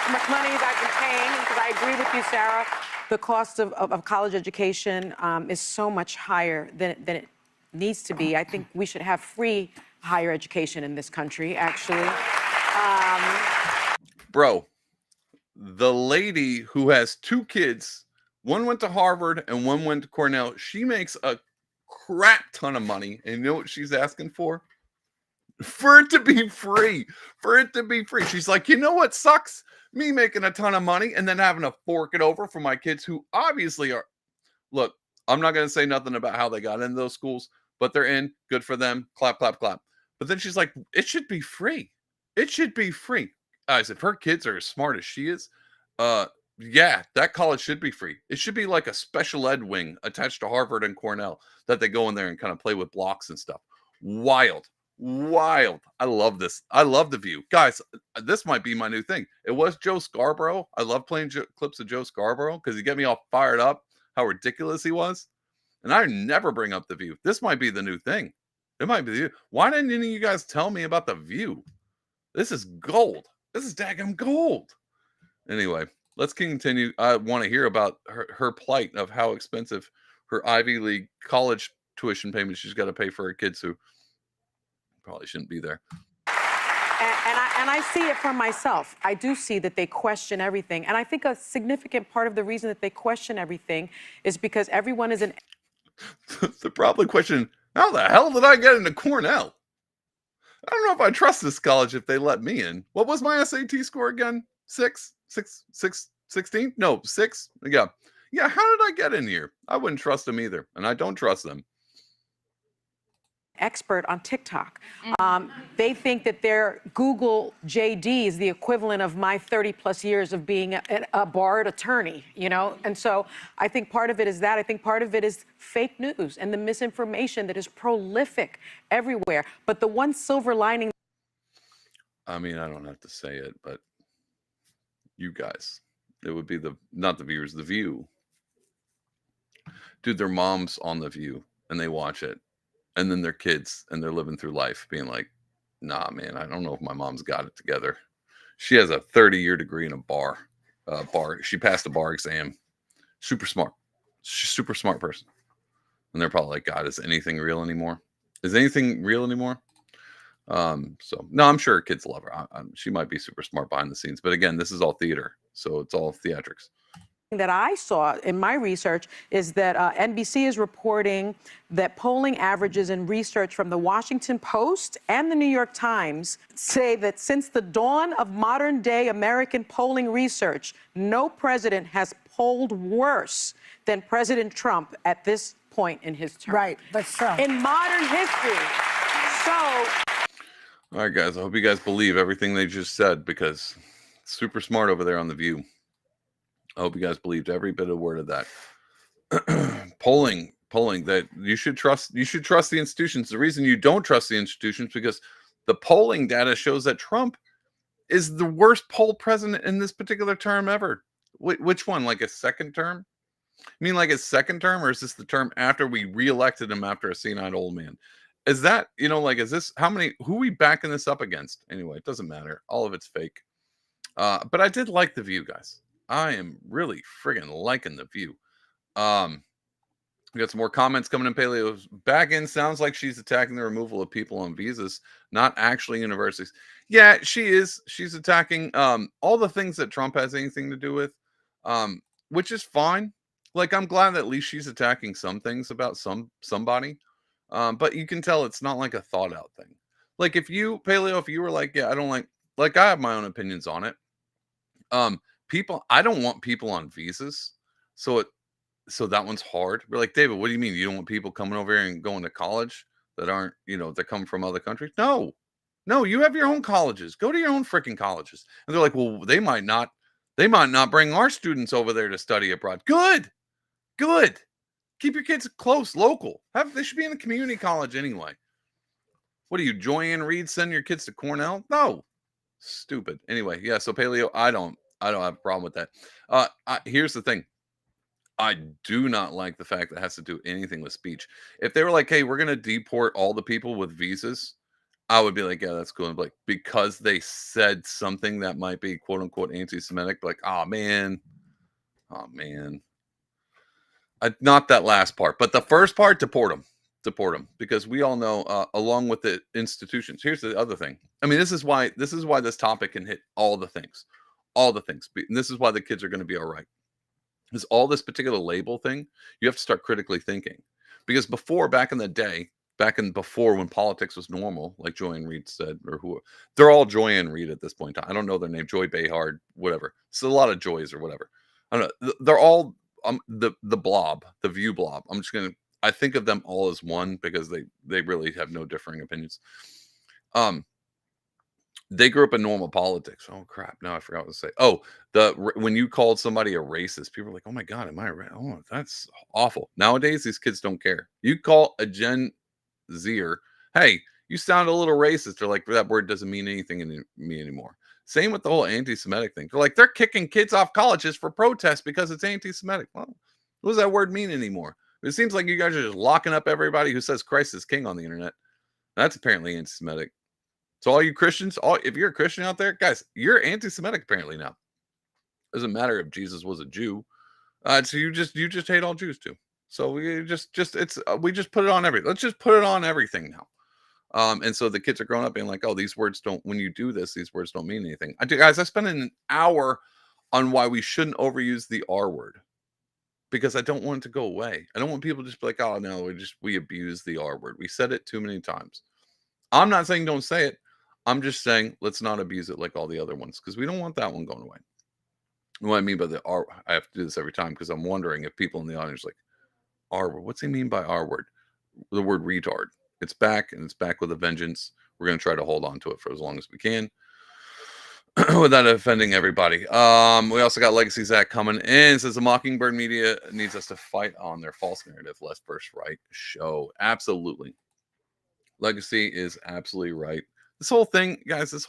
monies I've been paying, because I agree with you, Sarah. The cost of college education is so much higher than it needs to be. I think we should have free higher education in this country, actually. Bro, the lady who has 2 kids, one went to Harvard and one went to Cornell, she makes a crap ton of money. And you know what she's asking for? For it to be free. For it to be free. She's like, you know what sucks? Me making a ton of money and then having to fork it over for my kids who obviously are. Look, I'm not going to say nothing about how they got into those schools, but they're in. Good for them. Clap, clap, clap. But then she's like, it should be free. It should be free. Guys, if her kids are as smart as she is, yeah, that college should be free. It should be like a special ed wing attached to Harvard and Cornell that they go in there and kind of play with blocks and stuff. Wild. I love this. I love The View. Guys, this might be my new thing. It was Joe Scarborough. I love playing clips of Joe Scarborough because he get me all fired up how ridiculous he was. And I never bring up The View. This might be the new thing. It might be the. Why didn't any of you guys tell me about The View? This is gold. This is daggum gold. Anyway, let's continue. I want to hear about her plight of how expensive her Ivy League college tuition payment she's got to pay for her kids who probably shouldn't be there. And I see it for myself. I do see that they question everything. And I think a significant part of the reason that they question everything is because everyone is They're probably questioning, how the hell did I get into Cornell? I don't know if I trust this college if they let me in. What was my SAT score again? 16? No, 6? Yeah. Yeah, how did I get in here? I wouldn't trust them either. And I don't trust them. expert on TikTok. They think that their Google JD is the equivalent of my 30 plus years of being a barred attorney, you know? And so I think part of it is that. I think part of it is fake news and the misinformation that is prolific everywhere. But the one silver lining. I mean, I don't have to say it, but you guys, it would be not the viewers, The View. Dude, their mom's on The View and they watch it. And then their kids, and they're living through life being like, nah, man, I don't know if my mom's got it together. She has a 30-year degree in a bar. She passed a bar exam. Super smart. She's a super smart person. And they're probably like, God, is anything real anymore? Is anything real anymore? So, no, I'm sure kids love her. She might be super smart behind the scenes. But again, this is all theater. So it's all theatrics. That I saw in my research is that NBC is reporting that polling averages and research from the Washington Post and the New York Times say that since the dawn of modern day American polling research, no president has polled worse than President Trump at this point in his term. Right, that's true. In modern history. So. All right, guys, I hope you guys believe everything they just said because it's super smart over there on The View. I hope you guys believed every bit of word of that. polling that you should trust the institutions. The reason you don't trust the institutions because the polling data shows that Trump is the worst polled president in this particular term ever. Which one? Like a second term? I mean, like his second term, or is this the term after we reelected him after a senile old man? Is that, is this who we backing this up against? Anyway, it doesn't matter. All of it's fake. But I did like The View, guys. I am really friggin' liking The View. We got some more comments coming in. Paleo's back in. Sounds like she's attacking the removal of people on visas, not actually universities. Yeah, she is. She's attacking all the things that Trump has anything to do with, which is fine. Like, I'm glad that at least she's attacking some things about somebody. But you can tell it's not like a thought out thing. Like if you, Paleo, if you were like, yeah, I don't like I have my own opinions on it. I don't want people on visas. So that one's hard. We're like, David, what do you mean? You don't want people coming over here and going to college that aren't, that come from other countries? No, you have your own colleges. Go to your own freaking colleges. And they're like, well, they might not bring our students over there to study abroad. Good. Keep your kids close, local. They should be in a community college anyway. What are you, Joanne Reed, sending your kids to Cornell? No. Stupid. Anyway, yeah, so Paleo, I don't have a problem with that. Here's the thing. I do not like the fact that it has to do anything with speech. If they were like, hey, we're going to deport all the people with visas, I would be like, yeah, that's cool. And like, because they said something that might be quote unquote anti-Semitic, like, oh man. Not that last part, but the first part, deport them, because we all know, along with the institutions. Here's the other thing. I mean, this is why this topic can hit all the things. And this is why the kids are going to be all right. Is all this particular label thing, you have to start critically thinking. Because back in the day, before when politics was normal, like Joy-Ann Reid said, or who, they're all Joy-Ann Reid at this point in time. I don't know their name, Joy Behar, whatever. It's a lot of Joys or whatever. I don't know. They're all the blob, the View blob. I think of them all as one because they really have no differing opinions. They grew up in normal politics. Oh crap! Now I forgot what to say. Oh, when you called somebody a racist, people were like, "Oh my god, am I right? Oh, that's awful." Nowadays, these kids don't care. You call a Gen Zer, "Hey, you sound a little racist," they're like, "That word doesn't mean anything to me anymore." Same with the whole anti-Semitic thing. They're like, they're kicking kids off colleges for protests because it's anti-Semitic. Well, what does that word mean anymore? It seems like you guys are just locking up everybody who says Christ is king on the internet. That's apparently anti-Semitic. So all you Christians, if you're a Christian out there, guys, you're anti-Semitic apparently now. Doesn't matter if Jesus was a Jew. So you just hate all Jews too. So we just put it on everything. Let's just put it on everything now. And so the kids are growing up being like, oh, these words don't, when you do this, these words don't mean anything. I spent an hour on why we shouldn't overuse the R word, because I don't want it to go away. I don't want people to just be like, oh no, we abuse the R word. We said it too many times. I'm not saying don't say it. I'm just saying let's not abuse it like all the other ones, because we don't want that one going away. What I mean by the R, I have to do this every time because I'm wondering if people in the audience are like, R word, what's he mean by R word? The word retard. It's back, and it's back with a vengeance. We're going to try to hold on to it for as long as we can without offending everybody. We also got Legacy Zach coming in. It says the Mockingbird media needs us to fight on their false narrative, left versus right show. Absolutely. Legacy is absolutely right. This whole thing, guys, is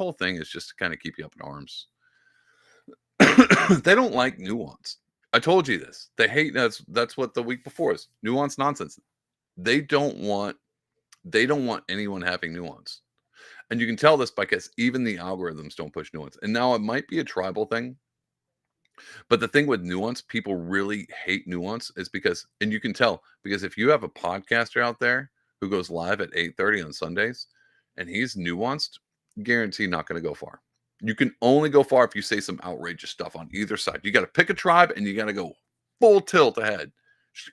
just to kind of keep you up in arms. They don't like nuance. I told you this. They hate, that's what the week before is. Nuance nonsense. They don't want anyone having nuance. And you can tell this because even the algorithms don't push nuance. And now it might be a tribal thing. But the thing with nuance, people really hate nuance, is because, and you can tell, because if you have a podcaster out there who goes live at 8:30 on Sundays and he's nuanced, guaranteed not going to go far. You can only go far if you say some outrageous stuff on either side. You got to pick a tribe and you got to go full tilt ahead.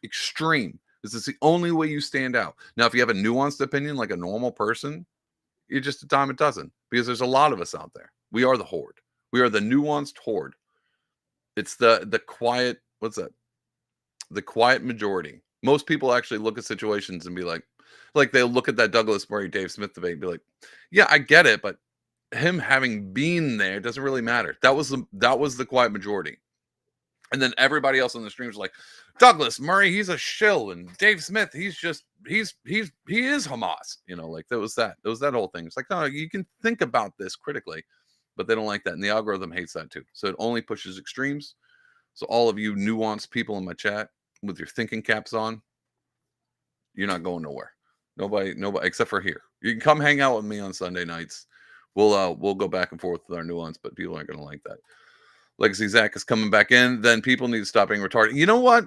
Extreme. This is the only way you stand out. Now, if you have a nuanced opinion like a normal person, you're just a dime a dozen, because there's a lot of us out there. We are the horde. We are the nuanced horde. It's the quiet, what's that? The quiet majority. Most people actually look at situations and be like they'll look at that Douglas Murray, Dave Smith debate and be like, yeah, I get it, but him having been there doesn't really matter. That was the quiet majority. And then everybody else on the stream was like, Douglas Murray, he's a shill, and Dave Smith, he is Hamas. Like there was that whole thing. It's like, no, you can think about this critically, but they don't like that. And the algorithm hates that too. So it only pushes extremes. So all of you nuanced people in my chat with your thinking caps on, you're not going nowhere. Nobody except for here. You can come hang out with me on Sunday nights. We'll go back and forth with our nuance, but people aren't going to like that. Legacy Zach is coming back in. Then people need to stop being retarded. You know what?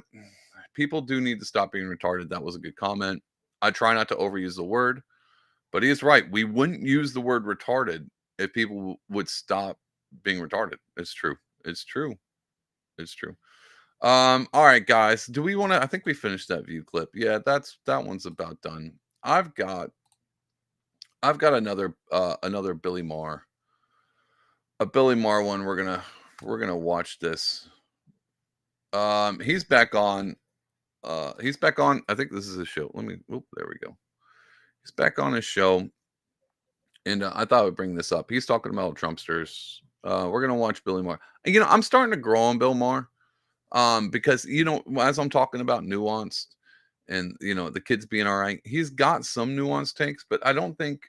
People do need to stop being retarded. That was a good comment. I try not to overuse the word, but he is right. We wouldn't use the word retarded if people would stop being retarded. It's true. All right, guys. Do we want to? I think we finished that view clip. Yeah, that one's about done. I've got another Billy Maher. A Billy Maher one. We're gonna watch this. He's back on. I think this is his show. There we go. He's back on his show, and I thought I would bring this up. He's talking about Trumpsters. We're gonna watch Billy Maher. And, I'm starting to grow on Bill Maher, because as I'm talking about nuanced, and the kids being all right, he's got some nuanced takes, but I don't think.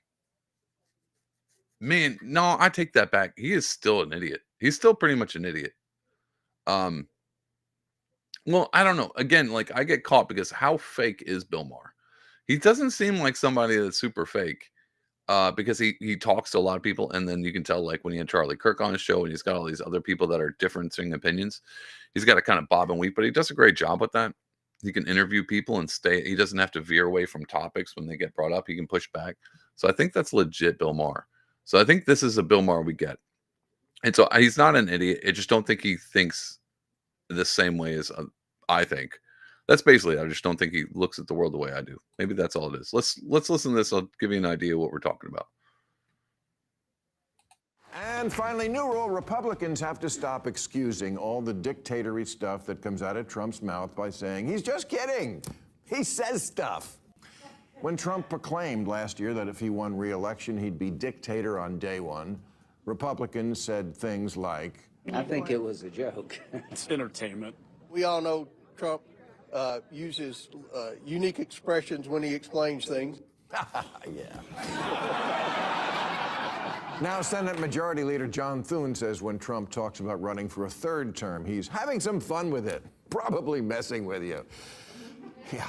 Man, no, I take that back. He is still an idiot. He's still pretty much an idiot. Well, I don't know. Again, like I get caught because how fake is Bill Maher? He doesn't seem like somebody that's super fake. because he talks to a lot of people, and then you can tell, like, when he had Charlie Kirk on his show, and he's got all these other people that are differing opinions, he's got to kind of bob and weave, but he does a great job with that. He can interview people and stay. He doesn't have to veer away from topics when they get brought up. He can push back. So I think that's legit Bill Maher. So I think this is a Bill Maher we get. And so he's not an idiot. I just don't think he thinks the same way as I think. That's basically it. I just don't think he looks at the world the way I do. Maybe that's all it is. Let's listen to this. I'll give you an idea of what we're talking about. And finally, new rule, Republicans have to stop excusing all the dictatory stuff that comes out of Trump's mouth by saying, he's just kidding. He says stuff. When Trump proclaimed last year that if he won re-election, he'd be dictator on day one, Republicans said things like, I think it was a joke. It's entertainment. We all know Trump uses unique expressions when he explains things. yeah. Now, Senate Majority Leader John Thune says when Trump talks about running for a third term, he's having some fun with it, probably messing with you. Yeah.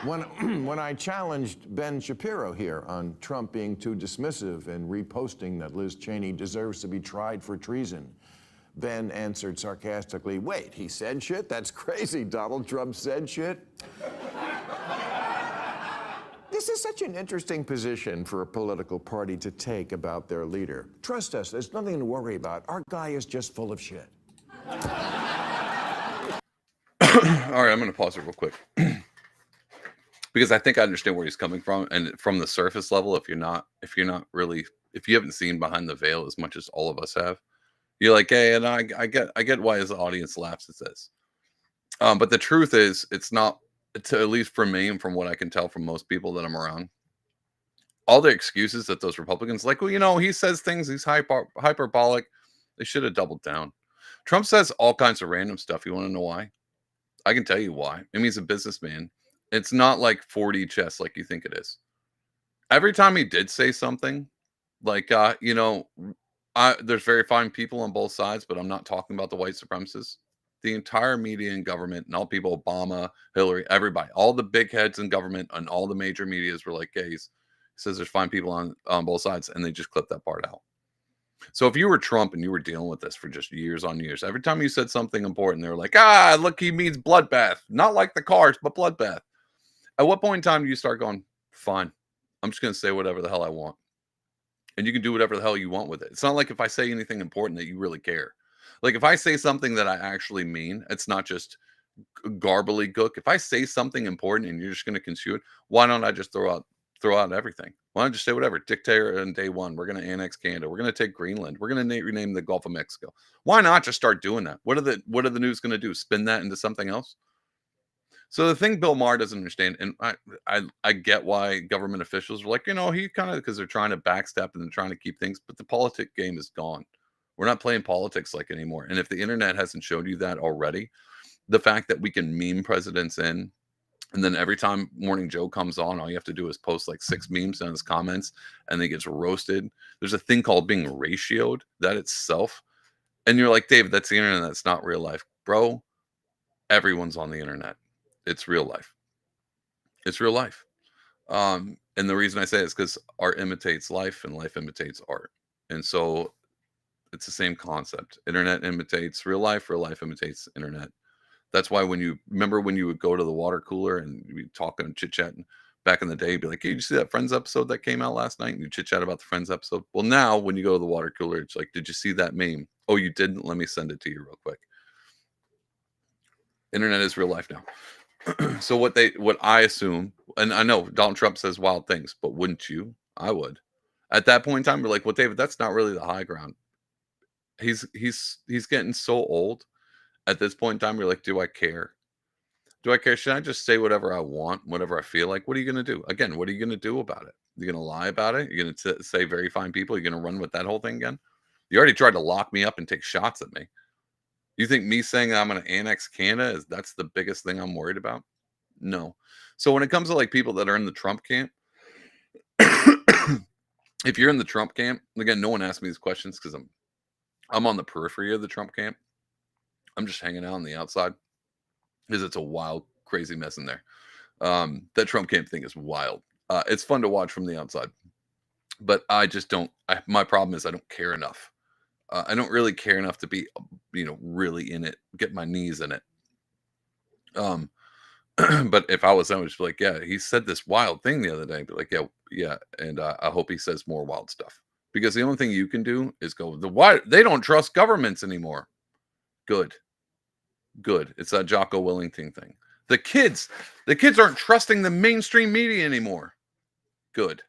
When I challenged Ben Shapiro here on Trump being too dismissive and reposting that Liz Cheney deserves to be tried for treason, Ben answered sarcastically, wait, he said shit? That's crazy. Donald Trump said shit? This is such an interesting position for a political party to take about their leader. Trust us, there's nothing to worry about. Our guy is just full of shit. All right, I'm going to pause it real quick. Because I think I understand where he's coming from. And from the surface level, if you haven't seen behind the veil as much as all of us have, you're like, hey, and I get why his audience laughs at this. But the truth is, it's not, at least for me and from what I can tell from most people that I'm around, all the excuses that those Republicans like, well, he says things, he's hyperbolic. They should have doubled down. Trump says all kinds of random stuff. You want to know why? I can tell you why. I mean, he's a businessman. It's not like 4D chess like you think it is. Every time he did say something, like, there's very fine people on both sides, but I'm not talking about the white supremacists. The entire media and government and all people, Obama, Hillary, everybody, all the big heads in government and all the major medias were like, hey, he says there's fine people on both sides, and they just clipped that part out. So if you were Trump and you were dealing with this for just years on years, every time you said something important, they were like, look, he means bloodbath. Not like the cars, but bloodbath. At what point in time do you start going, fine, I'm just going to say whatever the hell I want? And you can do whatever the hell you want with it. It's not like if I say anything important that you really care. Like if I say something that I actually mean, it's not just garbly gook. If I say something important and you're just going to consume it, why don't I just throw out everything? Why don't I just say whatever? Dictator on day one. We're going to annex Canada. We're going to take Greenland. We're going to rename the Gulf of Mexico. Why not just start doing that? What are the news going to do? Spin that into something else? So the thing Bill Maher doesn't understand, and I get why government officials are like, he kind of, because they're trying to backstep and they're trying to keep things, but the politic game is gone. We're not playing politics like anymore. And if the internet hasn't showed you that already, the fact that we can meme presidents in, and then every time Morning Joe comes on, all you have to do is post like 6 memes on his comments, and then he gets roasted. There's a thing called being ratioed, that itself. And you're like, David, that's the internet. That's not real life. Bro, everyone's on the internet. It's real life. It's real life. And the reason I say it is because art imitates life and life imitates art. And so it's the same concept. Internet imitates real life imitates internet. That's why when you would go to the water cooler and you'd talk and chit chat back in the day, you'd be like, hey, did you see that Friends episode that came out last night? And you chit chat about the Friends episode. Well, now when you go to the water cooler, it's like, did you see that meme? Oh, you didn't? Let me send it to you real quick. Internet is real life now. So what I assume, and I know Donald Trump says wild things, but wouldn't you? I would. At that point in time, we're like, well, David, that's not really the high ground. He's getting so old. At this point in time, you're like, do I care? Do I care? Should I just say whatever I want, whatever I feel like? What are you going to do? Again, what are you going to do about it? You're going to lie about it? You're going to say very fine people? You're going to run with that whole thing again? You already tried to lock me up and take shots at me. You think me saying I'm going to annex Canada that's the biggest thing I'm worried about? No. So when it comes to like people that are in the Trump camp, if you're in the Trump camp, again, no one asked me these questions because I'm on the periphery of the Trump camp. I'm just hanging out on the outside because it's a wild, crazy mess in there. That Trump camp thing is wild. It's fun to watch from the outside. but I just don't. My problem is I don't care enough. I don't really care enough to be, really in it, get my knees in it. But if I was, I would just be like, yeah, he said this wild thing the other day. Be like, yeah, and I hope he says more wild stuff, because the only thing you can do is go, why they don't trust governments anymore. Good. It's that Jocko Willington thing. The kids aren't trusting the mainstream media anymore. Good.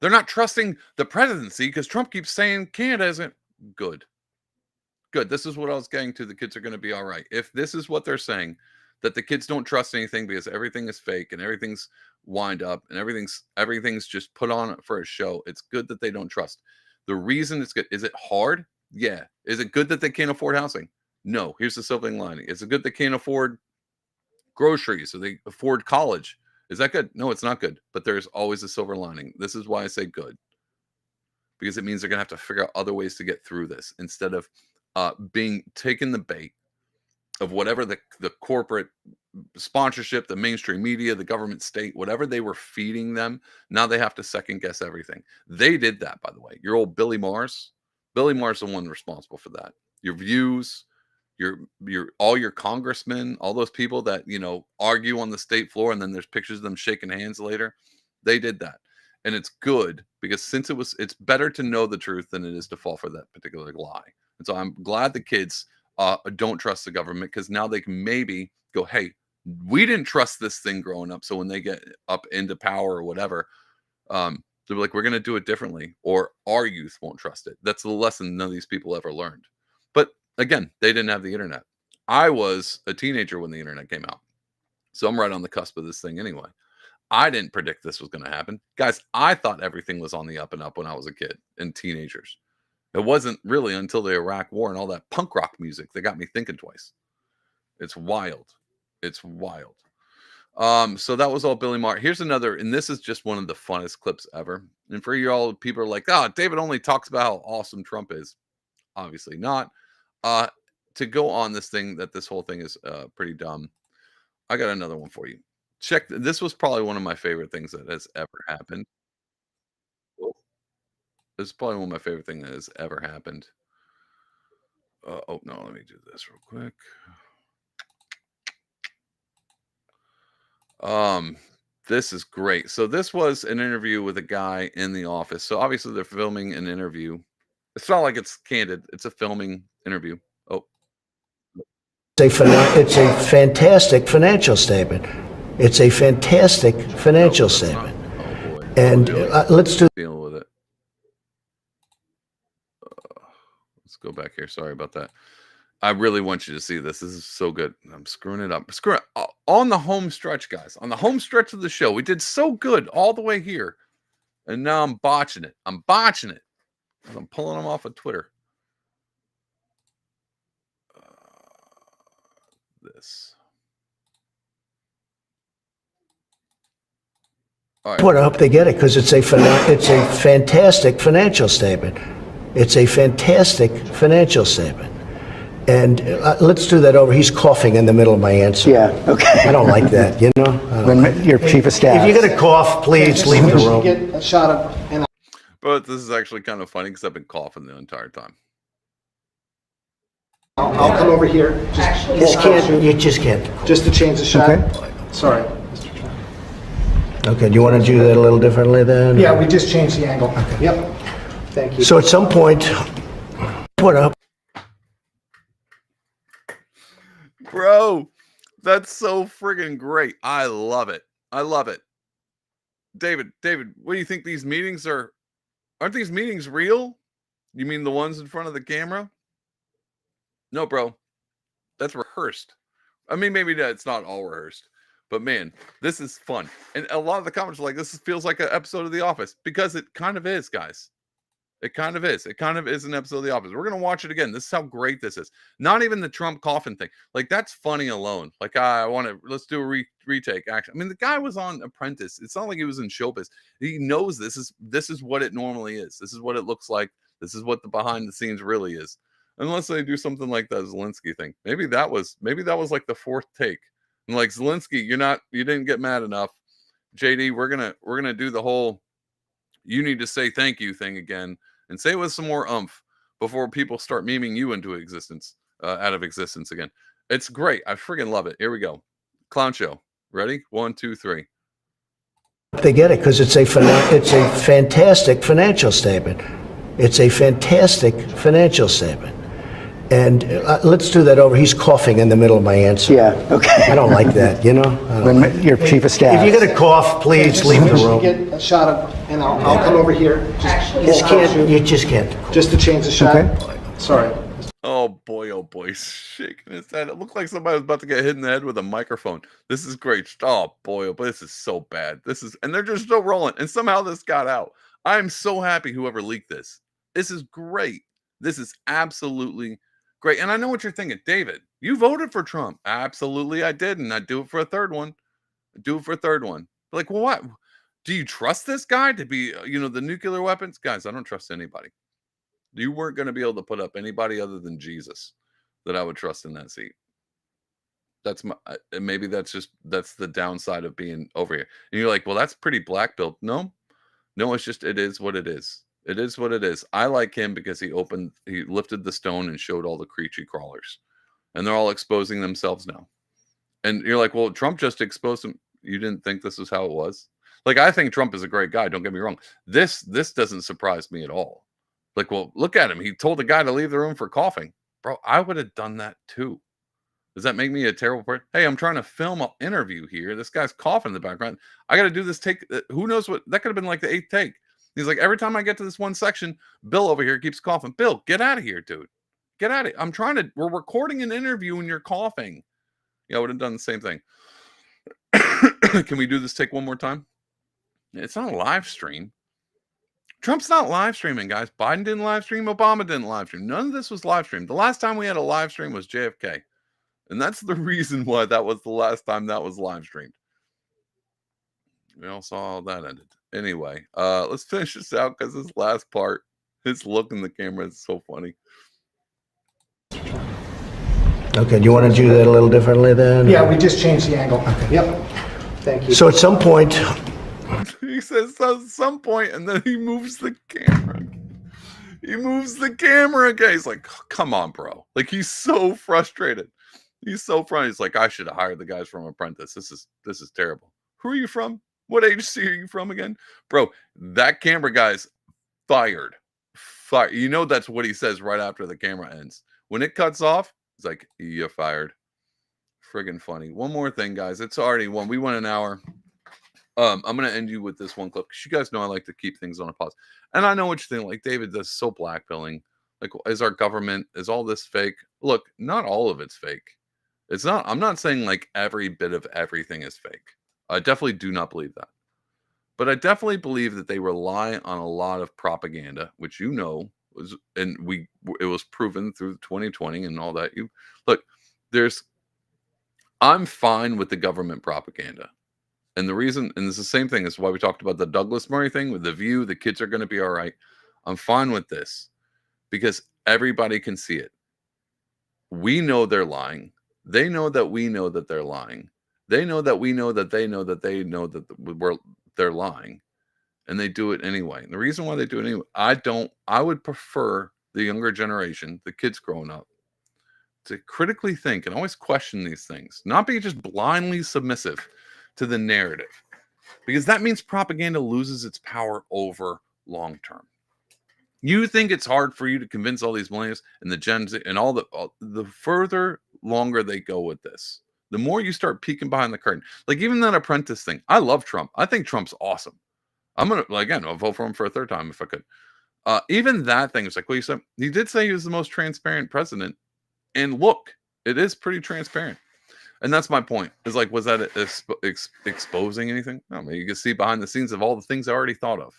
They're not trusting the presidency because Trump keeps saying Canada isn't good. This is what I was getting to. The kids are going to be all right. If this is what they're saying, that the kids don't trust anything because everything is fake and everything's wind up and everything's just put on for a show. It's good that they don't trust. The reason it's good, is it hard? Yeah. Is it good that they can't afford housing? No. Here's the silver lining. Is it good they can't afford groceries or they afford college? Is that good? No, it's not good. But there's always a silver lining. This is why I say good, because it means they're going to have to figure out other ways to get through this instead of being taken the bait of whatever the corporate sponsorship, the mainstream media, the government, state, whatever they were feeding them. Now they have to second guess everything. They did that, by the way. Your old Billy Mars is the one responsible for that. Your views, all your congressmen, all those people that, argue on the state floor, and then there's pictures of them shaking hands later. They did that. And it's good because it's better to know the truth than it is to fall for that particular lie. And so I'm glad the kids don't trust the government, because now they can maybe go, hey, we didn't trust this thing growing up. So when they get up into power or whatever, they're like, we're going to do it differently, or our youth won't trust it. That's the lesson none of these people ever learned. But again, they didn't have the internet. I was a teenager when the internet came out. So I'm right on the cusp of this thing anyway. I didn't predict this was going to happen. Guys, I thought everything was on the up and up when I was a kid and teenagers. It wasn't really until the Iraq War and all that punk rock music that got me thinking twice. It's wild. So that was all Billy Maher. Here's another, and this is just one of the funnest clips ever. And for you all, people are like, David only talks about how awesome Trump is. Obviously not. To go on this thing, that this whole thing is pretty dumb. I got another one for you. Check. This was probably one of my favorite things that has ever happened. This is probably one of my favorite things that has ever happened. Oh, no, let me do this real quick. This is great. So this was an interview with a guy in the office. So obviously they're filming an interview. It's not like it's candid. It's a filming interview. Oh. It's a fantastic financial statement. It's a fantastic financial statement. Oh, boy. And let's do. Dealing with it. Let's go back here. Sorry about that. I really want you to see this. This is so good. I'm screwing it up. Screw it. On the home stretch, guys. On the home stretch of the show, we did so good all the way here. And now I'm botching it. I'm pulling them off of Twitter. This. All right. I hope they get it, because it's a fantastic financial statement. It's a fantastic financial statement. And let's do that over. He's coughing in the middle of my answer. Yeah, okay. I don't like that, When your chief of staff. If you're going to cough, please leave the room. Get a shot of. But this is actually kind of funny because I've been coughing the entire time. I'll come over here. You just can't. Just to change the shot. Okay. Sorry. Okay, do you want to do that a little differently then? Yeah, we just changed the angle. Okay. Yep. Thank you. So at some point, put up. Bro, that's so friggin' great. I love it. David, what do you think these meetings are? Aren't these meetings real? You mean the ones in front of the camera? No, bro. That's rehearsed. I mean, maybe it's not all rehearsed, but man, this is fun. And a lot of the comments are like, this feels like an episode of The Office, because it kind of is, guys. It kind of is. It kind of is an episode of The Office. We're going to watch it again. This is how great this is. Not even the Trump coffin thing. Like, that's funny alone. Like, let's do a retake action. I mean, the guy was on Apprentice. It's not like he was in showbiz. He knows this is what it normally is. This is what it looks like. This is what the behind the scenes really is. Unless they do something like that Zelensky thing. Maybe that was like the fourth take. And like, Zelensky, you didn't get mad enough. JD, we're gonna do the whole, you need to say thank you thing again and say it with some more oomph before people start memeing you into existence, out of existence again. It's great. I friggin' love it. Here we go. Clown show. Ready? 1, 2, 3. They get it because it's a fantastic financial statement. It's a fantastic financial statement. And let's do that over. He's coughing in the middle of my answer. Yeah, okay. I don't like that, you know? When your chief of staff. If you're going to cough, please leave the room. Get a shot of, and I'll come over here. You just can't. Just to change the shot. Okay. Sorry. Oh boy, he's shaking his head. It looked like somebody was about to get hit in the head with a microphone. This is great. Oh boy, this is so bad. And they're just still rolling. And somehow this got out. I'm so happy whoever leaked this. This is great. This is absolutely great. And I know what you're thinking. David, you voted for Trump. Absolutely, I did. And I'd do it for a third one. Like, well, what? Do you trust this guy to be, the nuclear weapons? Guys, I don't trust anybody. You weren't going to be able to put up anybody other than Jesus that I would trust in that seat. That's maybe that's the downside of being over here. And you're like, well, that's pretty black-pilled. No, it is what it is. It is what it is. I like him because he lifted the stone and showed all the creepy crawlers, and they're all exposing themselves now. And you're like, well, Trump just exposed them. You didn't think this was how it was? Like, I think Trump is a great guy. Don't get me wrong. This doesn't surprise me at all. Like, well, look at him. He told the guy to leave the room for coughing. Bro, I would have done that too. Does that make me a terrible person? Hey, I'm trying to film an interview here. This guy's coughing in the background. I got to do this take. Who knows what? That could have been like the 8th take. He's like, every time I get to this one section, Bill over here keeps coughing. Bill, get out of here, dude. Get out of here. We're recording an interview and you're coughing. Yeah, I would have done the same thing. Can we do this take one more time? It's not a live stream. Trump's not live streaming, guys. Biden didn't live stream. Obama didn't live stream. None of this was live streamed. The last time we had a live stream was JFK. And that's the reason why that was the last time that was live streamed. We all saw how that ended. Anyway, let's finish this out because this last part, his look in the camera is so funny. Okay, do you want to do that a little differently then? Yeah, we just changed the angle. Okay. Yep. Thank you. So at some point, He says at some point, and then he moves the camera. Okay, he's like, come on, bro. Like, he's so frustrated. He's like, I should have hired the guys from Apprentice. This is terrible. Who are you from? What agency are you from again? Bro, that camera guy's fired. You know that's what he says right after the camera ends. When it cuts off, he's like, you're fired. Friggin' funny. One more thing, guys. It's already one. We went an hour. I'm going to end you with this one clip because you guys know I like to keep things on a pause. And I know what you think. Like, David, that's so blackpilling. Like, is our government, is all this fake? Look, not all of it's fake. It's not. I'm not saying like every bit of everything is fake. I definitely do not believe that. But I definitely believe that they rely on a lot of propaganda, which was, and it was proven through 2020 and all that. I'm fine with the government propaganda. And the reason, and it's the same thing as why we talked about the Douglas Murray thing with The View, the kids are going to be all right. I'm fine with this because everybody can see it. We know they're lying. They know that we know that they're lying. They know that we know that they know that they know that they're lying. And they do it anyway. And the reason why they do it anyway, I would prefer the younger generation, the kids growing up, to critically think and always question these things, not be just blindly submissive to the narrative, because that means propaganda loses its power over long term. You think it's hard for you to convince all these millennials and the Gen Z and all the further longer they go with this, the more you start peeking behind the curtain. Like even that Apprentice thing. I love Trump. I think Trump's awesome. I'll vote for him for a third time if I could. Even that thing is like, well, you said he did say he was the most transparent president, and look, it is pretty transparent. And that's my point. Is like, was that exposing anything? No, I mean, you can see behind the scenes of all the things I already thought of.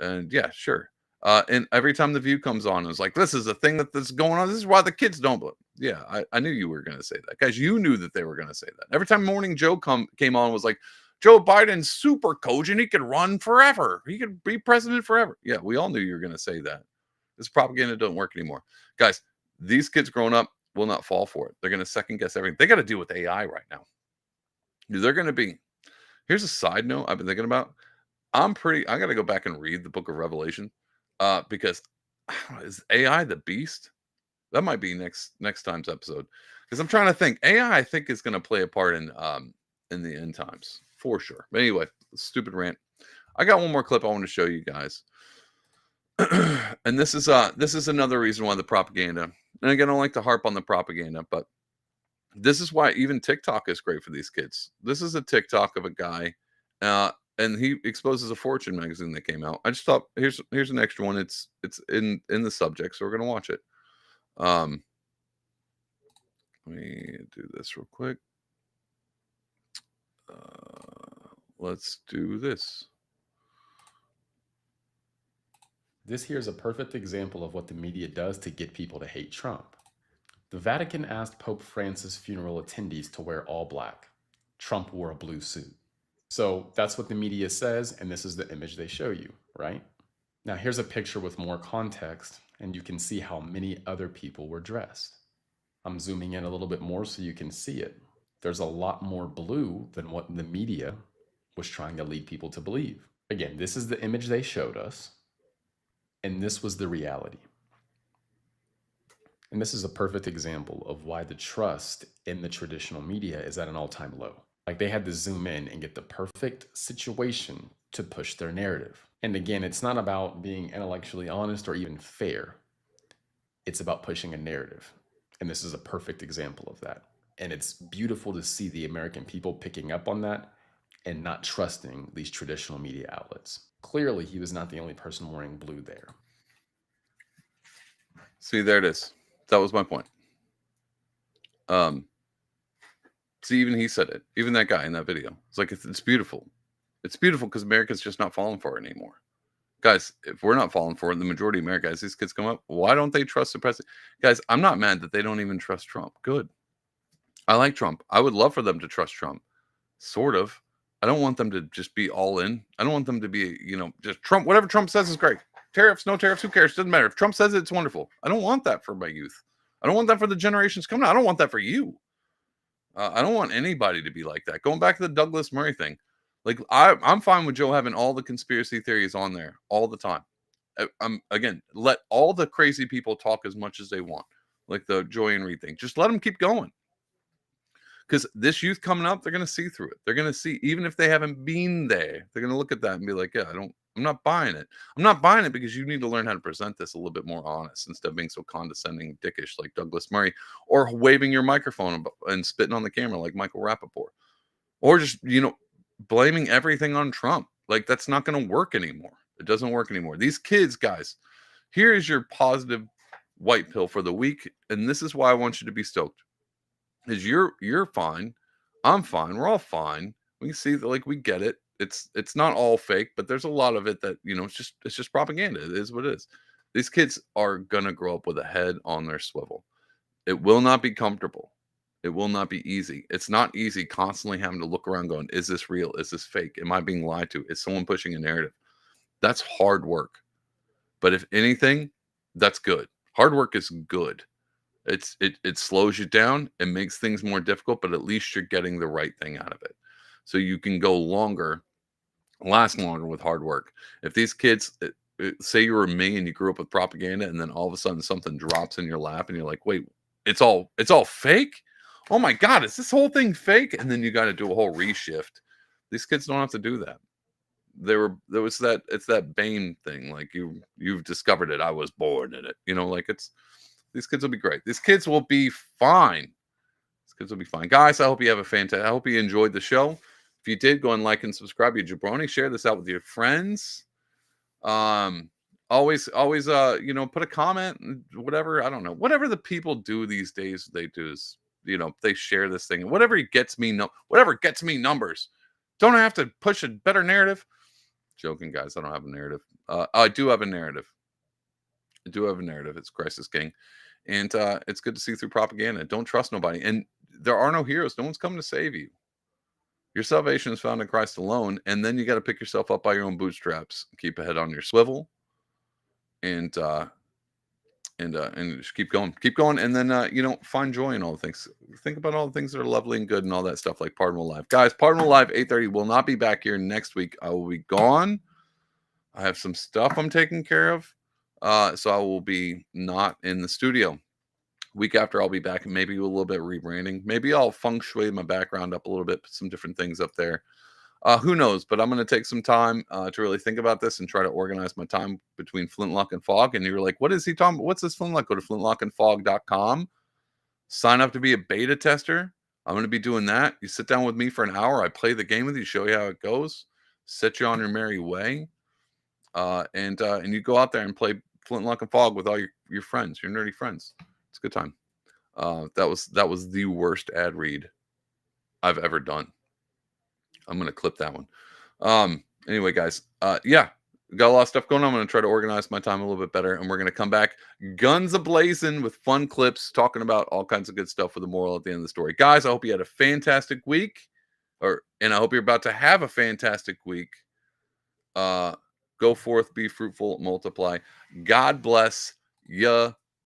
And yeah, sure. And every time The View comes on, it's like, this is a thing that's going on. This is why the kids don't believe. Yeah, I knew you were going to say that. Guys, you knew that they were going to say that. Every time Morning Joe came on, was like, Joe Biden's super cogent. He could run forever. He could be president forever. Yeah, we all knew you were going to say that. This propaganda doesn't work anymore. Guys, these kids growing up will not fall for it. They're going to second guess everything. They got to deal with AI right now. They're going to be. Here's a side note I've been thinking about. I got to go back and read the book of Revelation because I don't know, is AI the beast? That might be next time's episode, because I'm trying to think. AI, I think, is going to play a part in the end times for sure. But anyway, stupid rant. I got one more clip I want to show you guys, and this is another reason why the propaganda. And again, I don't like to harp on the propaganda, but this is why even TikTok is great for these kids. This is a TikTok of a guy, and he exposes a Fortune magazine that came out. I just thought here's an extra one. It's in the subject, so we're gonna watch it. Let me do this real quick. Let's do this. This here is a perfect example of what the media does to get people to hate Trump. The Vatican asked Pope Francis' funeral attendees to wear all black. Trump wore a blue suit. So that's what the media says, and this is the image they show you, right? Now here's a picture with more context, and you can see how many other people were dressed. I'm zooming in a little bit more so you can see it. There's a lot more blue than what the media was trying to lead people to believe. Again, this is the image they showed us, and this was the reality. And this is a perfect example of why the trust in the traditional media is at an all-time low. Like, they had to zoom in and get the perfect situation to push their narrative. And again, it's not about being intellectually honest or even fair. It's about pushing a narrative. And this is a perfect example of that. And it's beautiful to see the American people picking up on that and not trusting these traditional media outlets. Clearly, he was not the only person wearing blue there. See, there it is. That was my point. See, even he said it. Even that guy in that video. It's like, it's beautiful. It's beautiful because America's just not falling for it anymore. Guys, if we're not falling for it, the majority of America, as these kids come up, why don't they trust the president? Guys, I'm not mad that they don't even trust Trump. Good. I like Trump. I would love for them to trust Trump. Sort of. I don't want them to just be all in. I don't want them to be, just Trump. Whatever Trump says is great. Tariffs, no tariffs, who cares? Doesn't matter. If Trump says it, it's wonderful. I don't want that for my youth. I don't want that for the generations coming. I don't want that for you. I don't want anybody to be like that. Going back to the Douglas Murray thing, like I'm fine with Joe having all the conspiracy theories on there all the time. Again, let all the crazy people talk as much as they want, like the Joy and Reid thing. Just let them keep going. Because this youth coming up, they're going to see through it. They're going to see, even if they haven't been there, they're going to look at that and be like, yeah, I'm not buying it. I'm not buying it because you need to learn how to present this a little bit more honest instead of being so condescending, dickish like Douglas Murray, or waving your microphone and spitting on the camera like Michael Rappaport, or just, blaming everything on Trump. Like, that's not going to work anymore. It doesn't work anymore. These kids, guys, here is your positive white pill for the week. And this is why I want you to be stoked. Is you're fine. I'm fine. We're all fine. We can see that, like, we get it. It's not all fake, but there's a lot of it that, it's just propaganda. It is what it is. These kids are gonna grow up with a head on their swivel. It will not be comfortable. It will not be easy. It's not easy constantly having to look around going, is this real? Is this fake? Am I being lied to? Is someone pushing a narrative? That's hard work. But if anything, that's good. Hard work is good. It slows you down. It makes things more difficult, but at least you're getting the right thing out of it. So you can go longer, last longer with hard work. If these kids, say you were me and you grew up with propaganda, and then all of a sudden something drops in your lap and you're like, wait, it's all fake? Oh my God, is this whole thing fake? And then you got to do a whole reshift. These kids don't have to do that. It's that Bane thing. Like, you've discovered it. I was born in it. These kids will be great. These kids will be fine. These kids will be fine. Guys, I hope you I hope you enjoyed the show. If you did, go and like and subscribe. You jabroni. Share this out with your friends. Always, put a comment, whatever. I don't know. Whatever the people do these days, they do is, they share this thing. Whatever gets me numbers. Don't I have to push a better narrative? Joking, guys. I don't have a narrative. I do have a narrative. It's Christ is King. And it's good to see through propaganda. Don't trust nobody. And there are no heroes. No one's coming to save you. Your salvation is found in Christ alone. And then you got to pick yourself up by your own bootstraps. Keep a head on your swivel. And and just keep going, and then find joy in all the things. Think about all the things that are lovely and good and all that stuff, like Pardon Will Live. Guys, Pardon Will Live 8:30 will not be back here next week. I will be gone. I have some stuff I'm taking care of, so I will be not in the studio. Week after, I'll be back, and maybe a little bit of rebranding. Maybe I'll feng shui my background up a little bit, put some different things up there. Who knows? But I'm going to take some time to really think about this and try to organize my time between Flintlock and Fog. And you're like, what is he talking about? What's this Flintlock? Go to flintlockandfog.com. Sign up to be a beta tester. I'm going to be doing that. You sit down with me for an hour. I play the game with you, show you how it goes, set you on your merry way. And you go out there and play Flintlock and Fog with all your friends, your nerdy friends. It's a good time. That was the worst ad read I've ever done. I'm going to clip that one. Anyway, guys, yeah, got a lot of stuff going on. I'm going to try to organize my time a little bit better, and we're going to come back guns a-blazing with fun clips, talking about all kinds of good stuff with a moral at the end of the story. Guys, I hope you had a fantastic week, and I hope you're about to have a fantastic week. Go forth, be fruitful, multiply. God bless ya